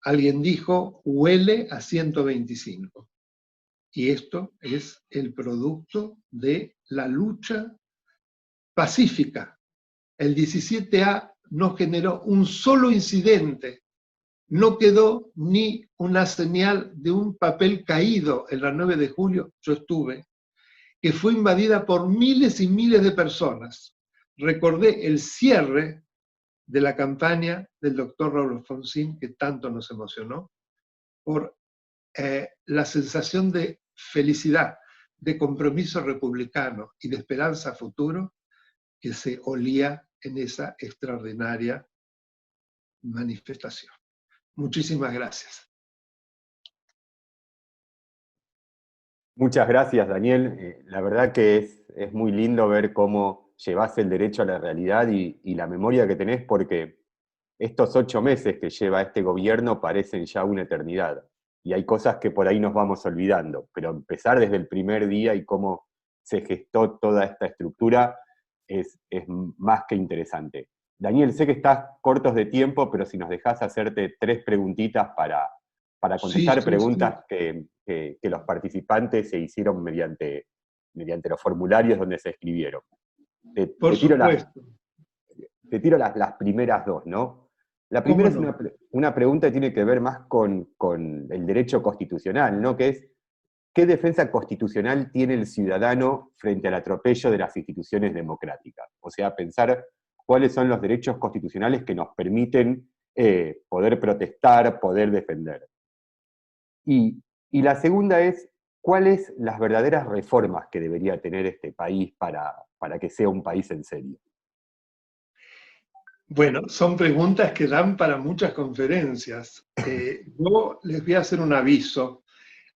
Alguien dijo, huele a 125. Y esto es el producto de la lucha pacífica. El 17A no generó un solo incidente, no quedó ni una señal de un papel caído en la 9 de julio, yo estuve, que fue invadida por miles y miles de personas. Recordé el cierre de la campaña del doctor Raúl Alfonsín, que tanto nos emocionó, por la sensación de felicidad, de compromiso republicano y de esperanza a futuro que se olía en esa extraordinaria manifestación. Muchísimas gracias. Muchas gracias, Daniel. La verdad que es muy lindo ver cómo llevas el derecho a la realidad y la memoria que tenés, porque estos 8 meses que lleva este gobierno parecen ya una eternidad. Y hay cosas que por ahí nos vamos olvidando, pero empezar desde el primer día y cómo se gestó toda esta estructura es más que interesante. Daniel, sé que estás cortos de tiempo, pero si nos dejás hacerte 3 preguntitas para contestar preguntas que los participantes se hicieron mediante los formularios donde se escribieron. Te tiro las primeras 2, ¿no? La primera es una pregunta que tiene que ver más con el derecho constitucional, ¿no? Que es, ¿qué defensa constitucional tiene el ciudadano frente al atropello de las instituciones democráticas? O sea, pensar cuáles son los derechos constitucionales que nos permiten poder protestar, poder defender. Y la segunda es, ¿cuáles las verdaderas reformas que debería tener este país para que sea un país en serio? Bueno, son preguntas que dan para muchas conferencias. Yo les voy a hacer un aviso.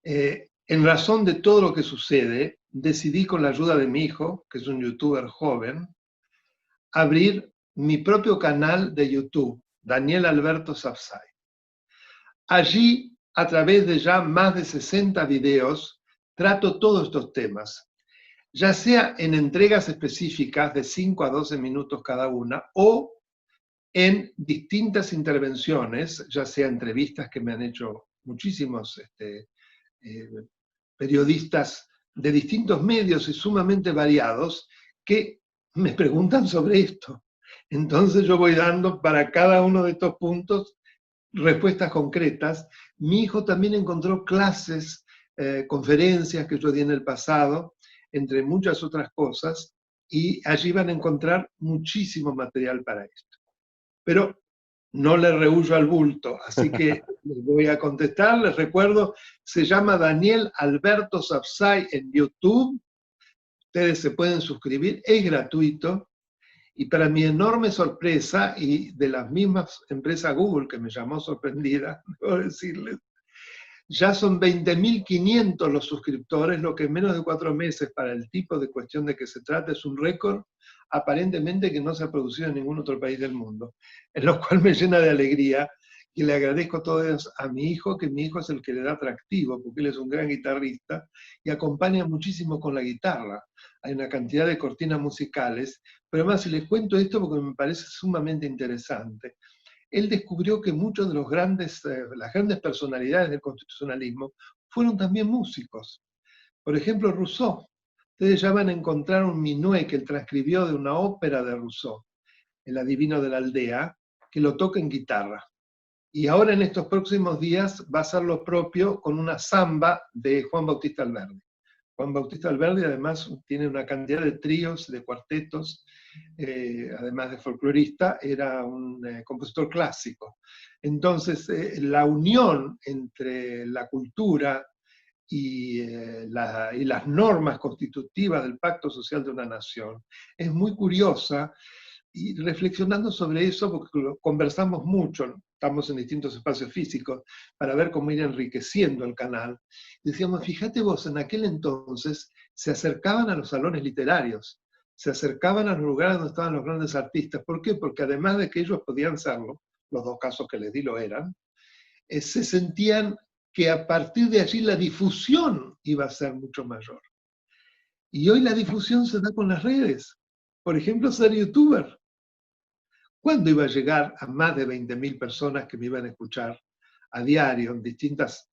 En razón de todo lo que sucede, decidí con la ayuda de mi hijo, que es un youtuber joven, abrir mi propio canal de YouTube, Daniel Alberto Sapsay. Allí, a través de ya más de 60 videos, trato todos estos temas, ya sea en entregas específicas de 5 a 12 minutos cada una, o en distintas intervenciones, ya sea entrevistas que me han hecho muchísimos periodistas de distintos medios y sumamente variados, que me preguntan sobre esto. Entonces yo voy dando para cada uno de estos puntos respuestas concretas. Mi hijo también encontró clases, conferencias que yo di en el pasado, entre muchas otras cosas, y allí van a encontrar muchísimo material para esto. Pero no le rehuyo al bulto, así que les voy a contestar. Les recuerdo, se llama Daniel Alberto Sapsay en YouTube. Ustedes se pueden suscribir, es gratuito. Y para mi enorme sorpresa, y de las mismas empresas Google que me llamó sorprendida, debo decirles, ya son 20.500 los suscriptores, lo que en menos de 4 meses para el tipo de cuestión de que se trata es un récord aparentemente que no se ha producido en ningún otro país del mundo, en lo cual me llena de alegría y le agradezco todo eso a mi hijo, que mi hijo es el que le da atractivo, porque él es un gran guitarrista y acompaña muchísimo con la guitarra. Hay una cantidad de cortinas musicales, pero además les cuento esto porque me parece sumamente interesante. Él descubrió que muchos de las grandes personalidades del constitucionalismo fueron también músicos. Por ejemplo, Rousseau. Ustedes ya van a encontrar un minué que él transcribió de una ópera de Rousseau, El adivino de la aldea, que lo toca en guitarra. Y ahora en estos próximos días va a hacer lo propio con una samba de Juan Bautista Alberdi. Juan Bautista Alberdi además tiene una cantidad de tríos, de cuartetos, además de folclorista, era un compositor clásico. Entonces, la unión entre la cultura y las normas constitutivas del pacto social de una nación es muy curiosa, y reflexionando sobre eso, porque lo conversamos mucho, estamos en distintos espacios físicos, para ver cómo ir enriqueciendo el canal, decíamos, fíjate vos, en aquel entonces se acercaban a los salones literarios, se acercaban a los lugares donde estaban los grandes artistas. ¿Por qué? Porque además de que ellos podían serlo, los dos casos que les di lo eran, se sentían que a partir de allí la difusión iba a ser mucho mayor. Y hoy la difusión se da con las redes. Por ejemplo, ser youtuber. ¿Cuándo iba a llegar a más de 20.000 personas que me iban a escuchar a diario en distintas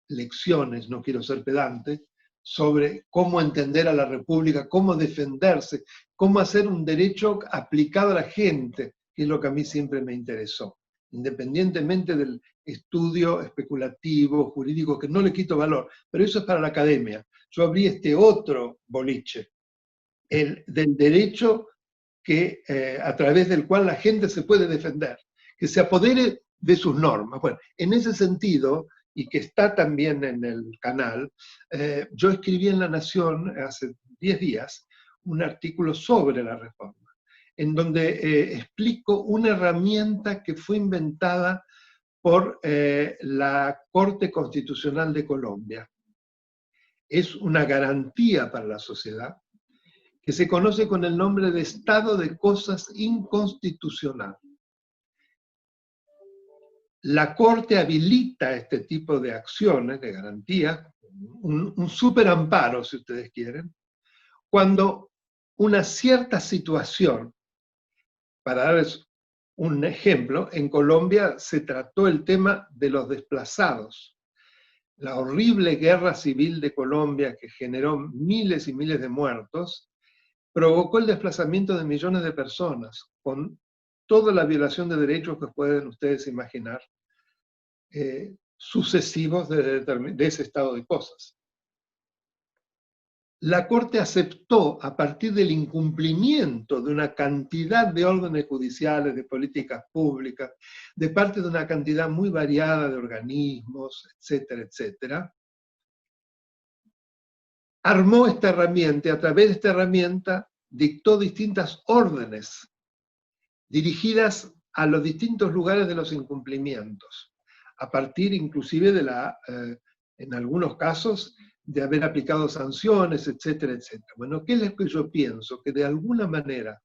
lecciones, no quiero ser pedante, sobre cómo entender a la República, cómo defenderse, cómo hacer un derecho aplicado a la gente, que es lo que a mí siempre me interesó, independientemente del estudio especulativo, jurídico, que no le quito valor, pero eso es para la academia. Yo abrí este otro boliche, el del derecho que, a través del cual la gente se puede defender, que se apodere de sus normas. Bueno, en ese sentido, y que está también en el canal, yo escribí en La Nación hace 10 días un artículo sobre la reforma, en donde explico una herramienta que fue inventada por la Corte Constitucional de Colombia. Es una garantía para la sociedad, que se conoce con el nombre de estado de cosas inconstitucional. La Corte habilita este tipo de acciones, de garantía, un superamparo, si ustedes quieren, cuando una cierta situación, para darles un ejemplo, en Colombia se trató el tema de los desplazados. La horrible guerra civil de Colombia, que generó miles y miles de muertos, provocó el desplazamiento de millones de personas, con toda la violación de derechos que pueden ustedes imaginar, sucesivos de ese estado de cosas. La Corte aceptó, a partir del incumplimiento de una cantidad de órdenes judiciales, de políticas públicas, de parte de una cantidad muy variada de organismos, etcétera, etcétera, armó esta herramienta y a través de esta herramienta dictó distintas órdenes dirigidas a los distintos lugares de los incumplimientos, a partir inclusive de en algunos casos, de haber aplicado sanciones, etcétera, etcétera. Bueno, ¿qué es lo que yo pienso? Que de alguna manera,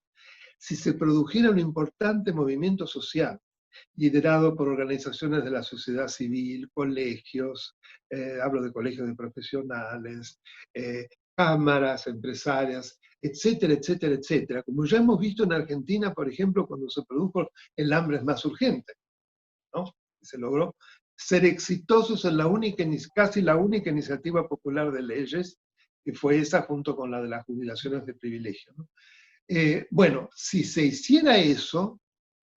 si se produjera un importante movimiento social, liderado por organizaciones de la sociedad civil, colegios, hablo de colegios de profesionales, cámaras empresarias, etcétera, etcétera, etcétera, como ya hemos visto en Argentina, por ejemplo, cuando se produjo el hambre más urgente, ¿no? Se logró ser exitosos en casi la única iniciativa popular de leyes, que fue esa junto con la de las jubilaciones de privilegio, ¿no? Bueno, si se hiciera eso,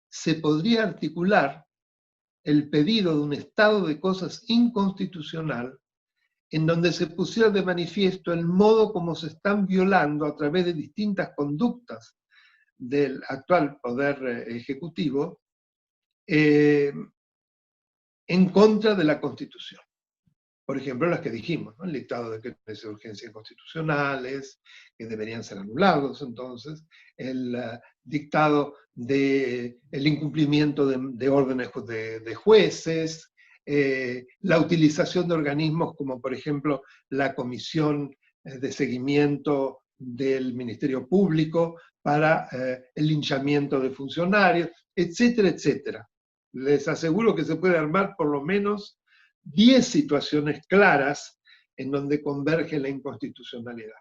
se podría articular el pedido de un estado de cosas inconstitucional en donde se pusiera de manifiesto el modo como se están violando a través de distintas conductas del actual poder ejecutivo en contra de la Constitución. Por ejemplo, las que dijimos, ¿no? El dictado de decretos de urgencia inconstitucionales, que deberían ser anulados entonces, el dictado del incumplimiento de órdenes de jueces, la utilización de organismos como por ejemplo la Comisión de Seguimiento del Ministerio Público para el linchamiento de funcionarios, etcétera, etcétera. Les aseguro que se puede armar por lo menos 10 situaciones claras en donde converge la inconstitucionalidad.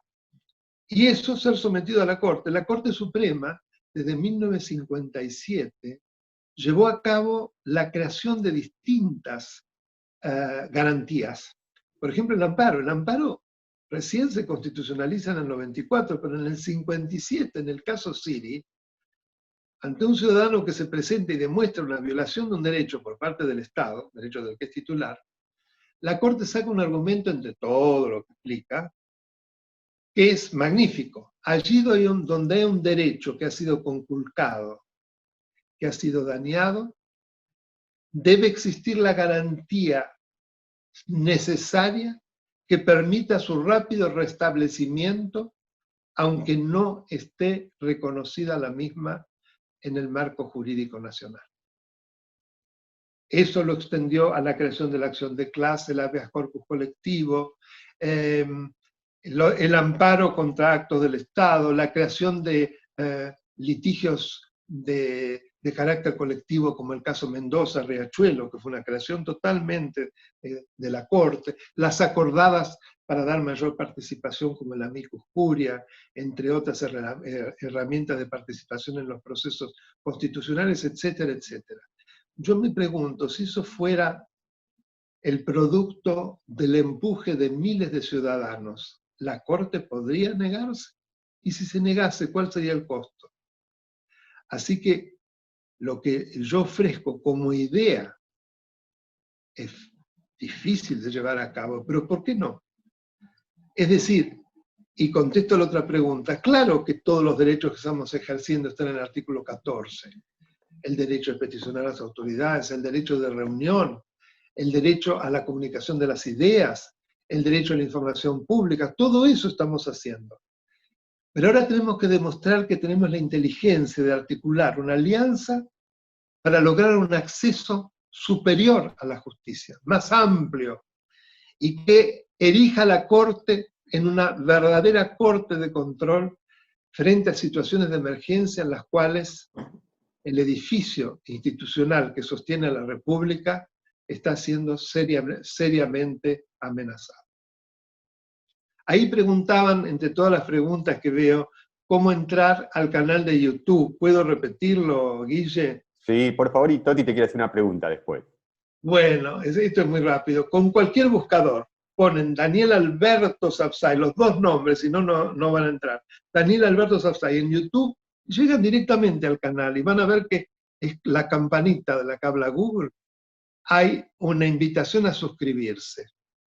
Y eso ser sometido a la Corte. La Corte Suprema, desde 1957, llevó a cabo la creación de distintas garantías. Por ejemplo, el amparo. El amparo recién se constitucionaliza en el 94, pero en el 57, en el caso Siri, ante un ciudadano que se presenta y demuestra una violación de un derecho por parte del Estado, derecho del que es titular, la Corte saca un argumento entre todo lo que explica, que es magnífico. Allí donde hay un derecho que ha sido conculcado, que ha sido dañado, debe existir la garantía necesaria que permita su rápido restablecimiento, aunque no esté reconocida la misma en el marco jurídico nacional. Eso lo extendió a la creación de la acción de clase, el habeas corpus colectivo, el amparo contra actos del Estado, la creación de litigios de carácter colectivo, como el caso Mendoza-Riachuelo, que fue una creación totalmente de la Corte, las acordadas para dar mayor participación, como el amicus curia, entre otras herramientas de participación en los procesos constitucionales, etcétera, etcétera. Yo me pregunto, si eso fuera el producto del empuje de miles de ciudadanos, ¿la Corte podría negarse? Y si se negase, ¿cuál sería el costo? Así que lo que yo ofrezco como idea es difícil de llevar a cabo, pero ¿por qué no? Es decir, y contesto la otra pregunta, claro que todos los derechos que estamos ejerciendo están en el artículo 14. El derecho de peticionar a las autoridades, el derecho de reunión, el derecho a la comunicación de las ideas, el derecho a la información pública, todo eso estamos haciendo. Pero ahora tenemos que demostrar que tenemos la inteligencia de articular una alianza para lograr un acceso superior a la justicia, más amplio, y que erija la Corte en una verdadera corte de control frente a situaciones de emergencia en las cuales el edificio institucional que sostiene a la República está siendo seriamente amenazado. Ahí preguntaban, entre todas las preguntas que veo, cómo entrar al canal de YouTube. ¿Puedo repetirlo, Guille? Sí, por favor, y Toti te quiere hacer una pregunta después. Bueno, esto es muy rápido. Con cualquier buscador ponen Daniel Alberto Sapsay, los dos nombres, si no, no van a entrar. Daniel Alberto Sapsay en YouTube, llegan directamente al canal y van a ver que es la campanita de la que habla Google. Hay una invitación a suscribirse.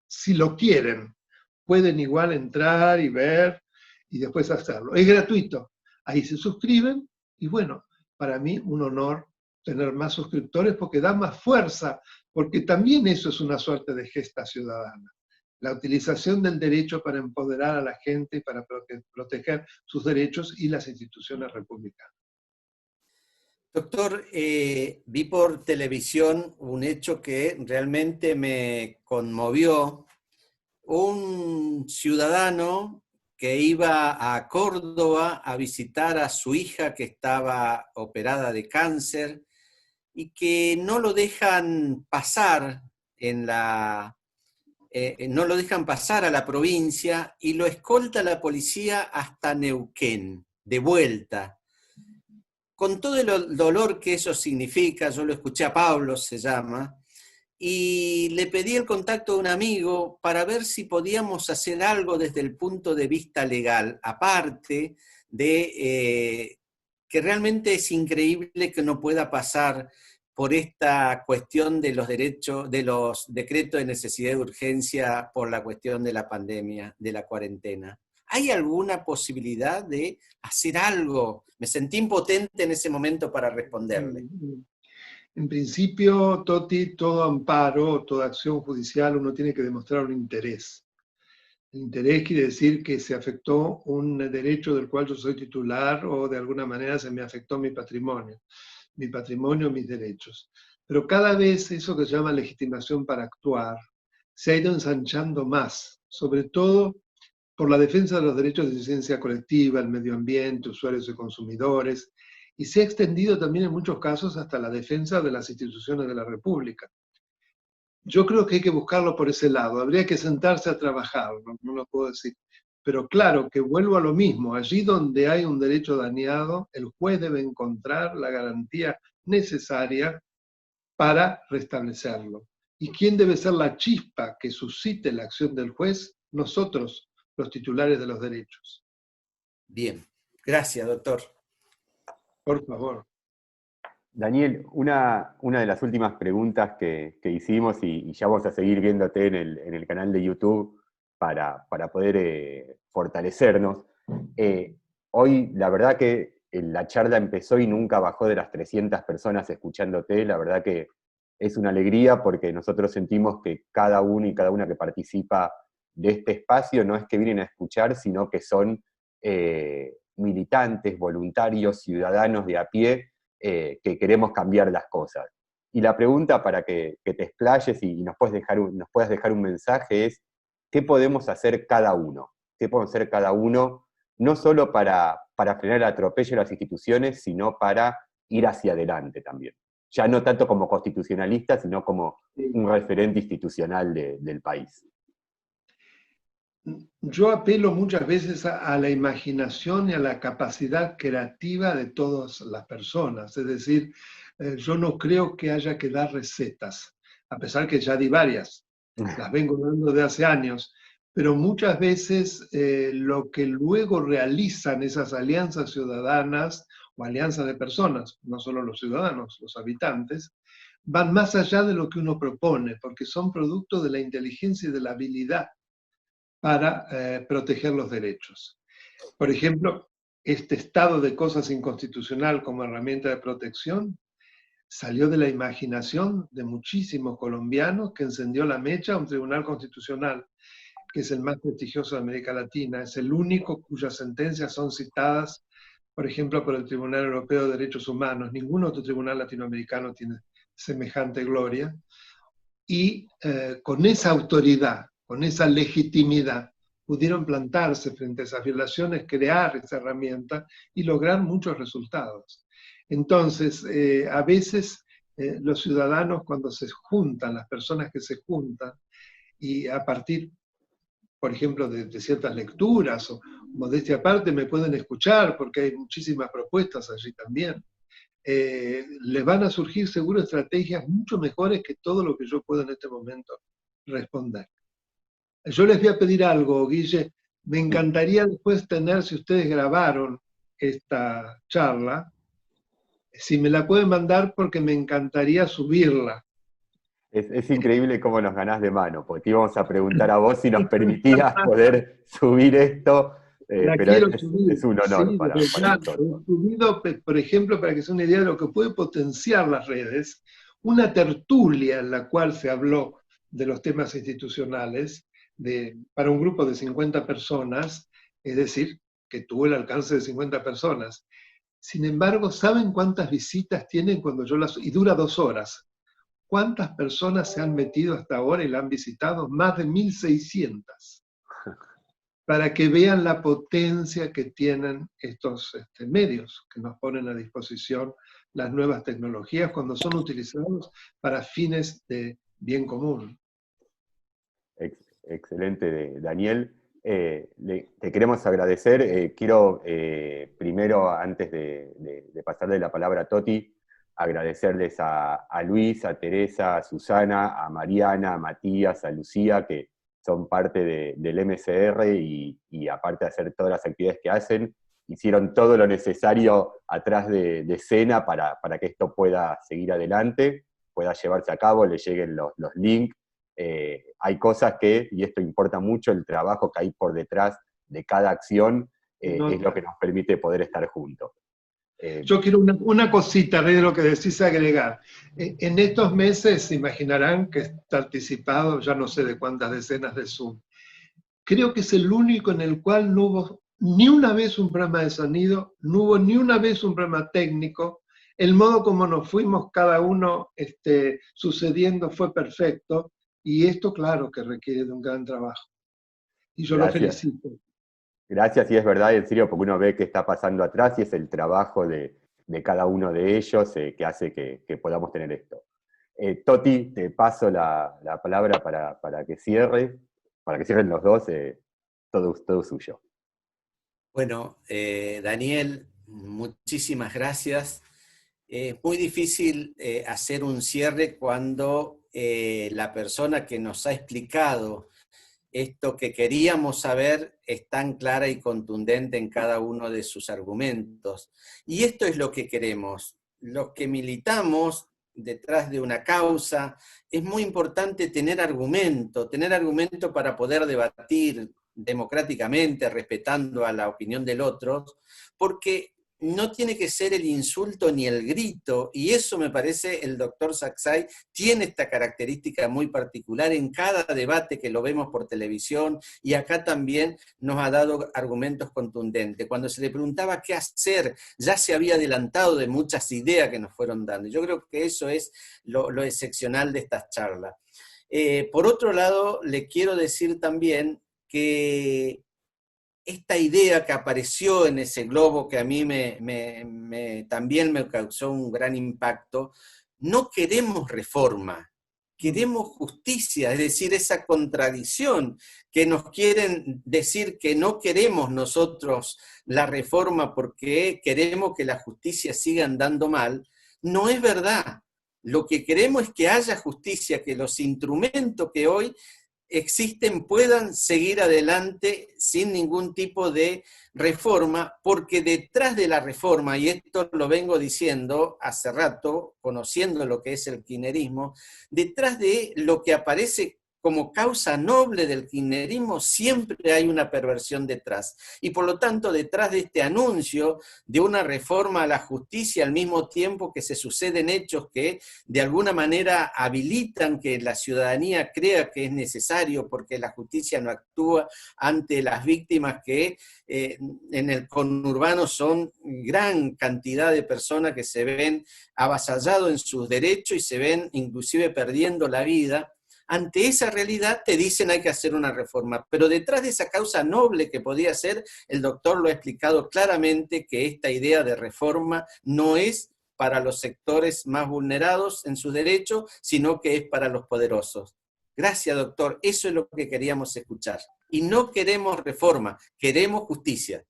Si lo quieren, pueden igual entrar y ver y después hacerlo. Es gratuito. Ahí se suscriben y bueno, para mí un honor tener más suscriptores porque da más fuerza, porque también eso es una suerte de gesta ciudadana. La utilización del derecho para empoderar a la gente y para proteger sus derechos y las instituciones republicanas. Doctor, vi por televisión un hecho que realmente me conmovió. Un ciudadano que iba a Córdoba a visitar a su hija que estaba operada de cáncer y que no lo dejan pasar no lo dejan pasar a la provincia y lo escolta la policía hasta Neuquén, de vuelta. Con todo el dolor que eso significa, yo lo escuché a Pablo, se llama, y le pedí el contacto de un amigo para ver si podíamos hacer algo desde el punto de vista legal, aparte de que realmente es increíble que no pueda pasar por esta cuestión de los derechos, de los decretos de necesidad de urgencia por la cuestión de la pandemia, de la cuarentena. ¿Hay alguna posibilidad de hacer algo? Me sentí impotente en ese momento para responderle. En principio, Toti, todo amparo, toda acción judicial, uno tiene que demostrar un interés. El interés quiere decir que se afectó un derecho del cual yo soy titular o de alguna manera se me afectó mi patrimonio, mis derechos. Pero cada vez eso que se llama legitimación para actuar se ha ido ensanchando más, sobre todo por la defensa de los derechos de licencia colectiva, el medio ambiente, usuarios y consumidores, y se ha extendido también en muchos casos hasta la defensa de las instituciones de la República. Yo creo que hay que buscarlo por ese lado, habría que sentarse a trabajar, no lo puedo decir. Pero claro, que vuelvo a lo mismo, allí donde hay un derecho dañado, el juez debe encontrar la garantía necesaria para restablecerlo. ¿Y quién debe ser la chispa que suscite la acción del juez? Nosotros, los titulares de los derechos. Bien, gracias, doctor. Por favor. Daniel, una de las últimas preguntas que hicimos, y ya vamos a seguir viéndote en el canal de YouTube para poder fortalecernos. Hoy, la verdad que la charla empezó y nunca bajó de las 300 personas escuchándote. La verdad que es una alegría porque nosotros sentimos que cada uno y cada una que participa de este espacio no es que vienen a escuchar, sino que son militantes, voluntarios, ciudadanos de a pie, que queremos cambiar las cosas. Y la pregunta para que te explayes y nos puedas dejar un mensaje es, ¿qué podemos hacer cada uno? ¿Qué podemos hacer cada uno? No solo para frenar el atropello de las instituciones, sino para ir hacia adelante también. Ya no tanto como constitucionalista, sino como un referente institucional del país. Yo apelo muchas veces a la imaginación y a la capacidad creativa de todas las personas. Es decir, yo no creo que haya que dar recetas, a pesar que ya di varias, las vengo dando de hace años, pero muchas veces lo que luego realizan esas alianzas ciudadanas o alianzas de personas, no solo los ciudadanos, los habitantes, van más allá de lo que uno propone, porque son producto de la inteligencia y de la habilidad para proteger los derechos. Por ejemplo, este estado de cosas inconstitucional como herramienta de protección salió de la imaginación de muchísimos colombianos que encendió la mecha a un tribunal constitucional, que es el más prestigioso de América Latina, es el único cuyas sentencias son citadas, por ejemplo, por el Tribunal Europeo de Derechos Humanos. Ningún otro tribunal latinoamericano tiene semejante gloria. Y con esa autoridad, con esa legitimidad, pudieron plantarse frente a esas violaciones, crear esa herramienta y lograr muchos resultados. Entonces, a veces los ciudadanos cuando se juntan, las personas que se juntan, y a partir, por ejemplo, de ciertas lecturas, o modestia aparte, me pueden escuchar porque hay muchísimas propuestas allí también, les van a surgir seguro estrategias mucho mejores que todo lo que yo puedo en este momento responder. Yo les voy a pedir algo, Guille, me encantaría después tener, si ustedes grabaron esta charla, si me la pueden mandar porque me encantaría subirla. Es increíble cómo nos ganás de mano, porque te íbamos a preguntar a vos si nos permitías poder subir esto, pero es un honor sí, para nosotros. He subido, por ejemplo, para que sea una idea de lo que puede potenciar las redes, una tertulia en la cual se habló de los temas institucionales para un grupo de 50 personas, es decir, que tuvo el alcance de 50 personas. Sin embargo, ¿saben cuántas visitas tienen cuando yo las... y dura 2 horas? ¿Cuántas personas se han metido hasta ahora y la han visitado? Más de 1.600. Para que vean la potencia que tienen estos medios que nos ponen a disposición las nuevas tecnologías cuando son utilizados para fines de bien común. Excelente, Daniel. Te queremos agradecer. Quiero primero, antes de pasarle la palabra a Toti, agradecerles a Luis, a Teresa, a Susana, a Mariana, a Matías, a Lucía, que son parte del MCR y aparte de hacer todas las actividades que hacen, hicieron todo lo necesario atrás de escena para que esto pueda seguir adelante, pueda llevarse a cabo, le lleguen los links. Hay cosas y esto importa mucho, el trabajo que hay por detrás de cada acción es lo que nos permite poder estar juntos. Yo quiero una cosita de lo que decís agregar. En estos meses se imaginarán que está participado, ya no sé de cuántas decenas de Zoom. Creo que es el único en el cual no hubo ni una vez un problema de sonido, no hubo ni una vez un problema técnico. El modo como nos fuimos cada uno sucediendo fue perfecto, y esto claro que requiere de un gran trabajo. Y yo lo felicito. Gracias, y es verdad, en serio, porque uno ve qué está pasando atrás y es el trabajo de cada uno de ellos que hace que podamos tener esto. Toti, te paso la palabra para que cierren los dos, todo suyo. Bueno, Daniel, muchísimas gracias. Es muy difícil hacer un cierre cuando la persona que nos ha explicado esto que queríamos saber es tan clara y contundente en cada uno de sus argumentos. Y esto es lo que queremos. Los que militamos detrás de una causa, es muy importante tener argumento para poder debatir democráticamente, respetando a la opinión del otro, porque no tiene que ser el insulto ni el grito, y eso me parece el doctor Saksay tiene esta característica muy particular en cada debate que lo vemos por televisión, y acá también nos ha dado argumentos contundentes. Cuando se le preguntaba qué hacer, ya se había adelantado de muchas ideas que nos fueron dando. Yo creo que eso es lo excepcional de estas charlas. Por otro lado, le quiero decir también que esta idea que apareció en ese globo que a mí también me causó un gran impacto, no queremos reforma, queremos justicia, es decir, esa contradicción que nos quieren decir que no queremos nosotros la reforma porque queremos que la justicia siga andando mal, no es verdad. Lo que queremos es que haya justicia, que los instrumentos que hoy existen puedan seguir adelante sin ningún tipo de reforma, porque detrás de la reforma, y esto lo vengo diciendo hace rato, conociendo lo que es el kirchnerismo, detrás de lo que aparece como causa noble del kirchnerismo, siempre hay una perversión detrás. Y por lo tanto, detrás de este anuncio de una reforma a la justicia, al mismo tiempo que se suceden hechos que de alguna manera habilitan que la ciudadanía crea que es necesario porque la justicia no actúa ante las víctimas que en el conurbano son gran cantidad de personas que se ven avasallados en sus derechos y se ven inclusive perdiendo la vida. Ante esa realidad te dicen hay que hacer una reforma, pero detrás de esa causa noble que podía ser, el doctor lo ha explicado claramente que esta idea de reforma no es para los sectores más vulnerados en sus derechos, sino que es para los poderosos. Gracias, doctor, eso es lo que queríamos escuchar. Y no queremos reforma, queremos justicia.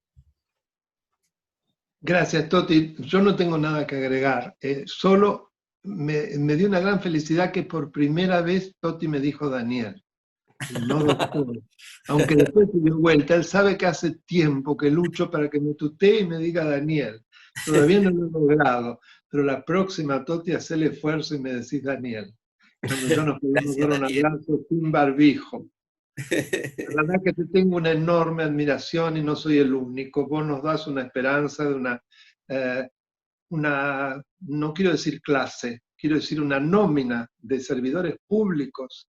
Gracias, Toti. Yo no tengo nada que agregar, solo me dio una gran felicidad que por primera vez Toti me dijo Daniel, y no doctor. Aunque después se dio vuelta, él sabe que hace tiempo que lucho para que me tutee y me diga Daniel. Todavía no lo he logrado, pero la próxima, Toti, haz el esfuerzo y me decís Daniel. Cuando yo nos podemos dar un abrazo sin barbijo. La verdad que te tengo una enorme admiración y no soy el único. Vos nos das una esperanza de no quiero decir clase, quiero decir una nómina de servidores públicos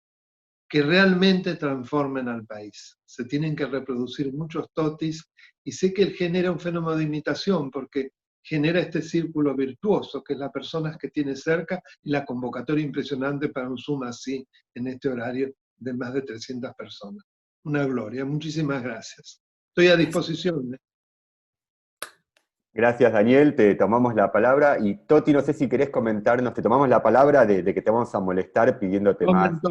que realmente transformen al país. Se tienen que reproducir muchos totis y sé que él genera un fenómeno de imitación porque genera este círculo virtuoso que es las personas que tiene cerca y la convocatoria impresionante para un Zoom así en este horario de más de 300 personas. Una gloria, muchísimas gracias. Estoy a disposición. Gracias, Daniel, te tomamos la palabra. Y Toti, no sé si querés comentarnos, te tomamos la palabra de que te vamos a molestar pidiéndote más.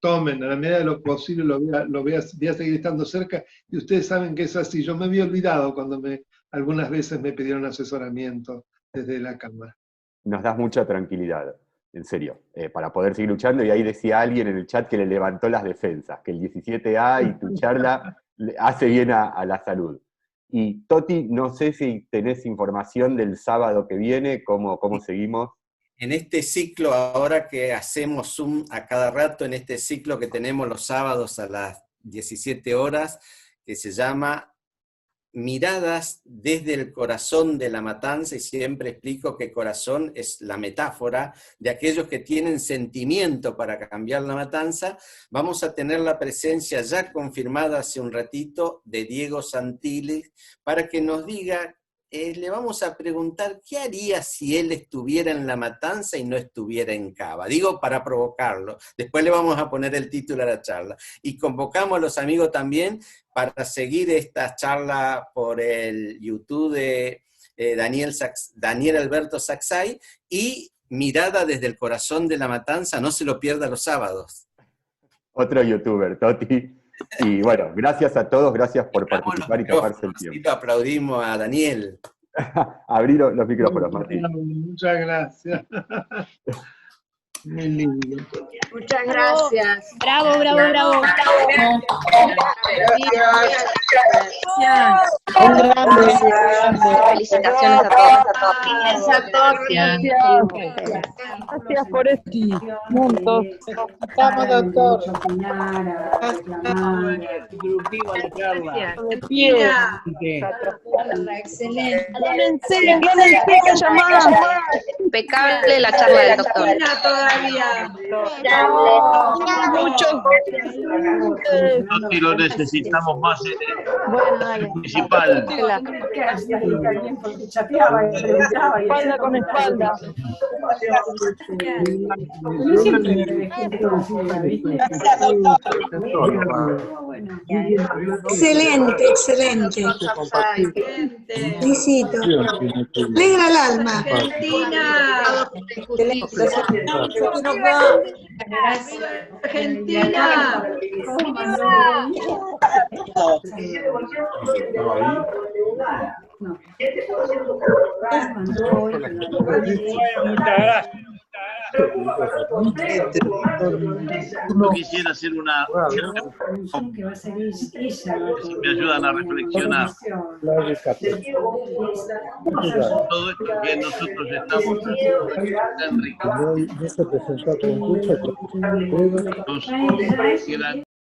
Tomen, a la medida de lo posible voy a seguir estando cerca, y ustedes saben que es así. Yo me había olvidado cuando algunas veces me pidieron asesoramiento desde la Cámara. Nos das mucha tranquilidad, en serio, para poder seguir luchando. Y ahí decía alguien en el chat que le levantó las defensas, que el 17A y tu charla hace bien a la salud. Y Toti, no sé si tenés información del sábado que viene, cómo seguimos. En este ciclo, ahora que hacemos Zoom a cada rato, en este ciclo que tenemos los sábados a las 17 horas, que se llama miradas desde el corazón de la matanza, y siempre explico que corazón es la metáfora de aquellos que tienen sentimiento para cambiar la matanza. Vamos a tener la presencia ya confirmada hace un ratito de Diego Santilli para que nos diga, le vamos a preguntar qué haría si él estuviera en la matanza y no estuviera en Cava. Digo, para provocarlo. Después le vamos a poner el título a la charla. Y convocamos a los amigos también para seguir esta charla por el YouTube de Daniel Alberto Saxay, y Mirada desde el corazón de la matanza, no se lo pierda los sábados. Otro youtuber, Toti. Y bueno, gracias a todos, gracias por participar y tomarse el tiempo. Aplaudimos a Daniel. Abrir los micrófonos, Martín. Muchas gracias. Muy lindo. Muchas gracias. Bravo, bravo, bravo. Felicitaciones a todos. Gracias por este juntos. Estamos, doctor. De pie. Excelente. Impecable la charla del doctor. Mucho. Y lo necesitamos más municipal. Espalda con espalda. Excelente, excelente. Felicito. Alegra el alma. Argentina. Yo quisiera hacer una si me ayudan a reflexionar todo esto que nosotros estamos tan ricos nos quedan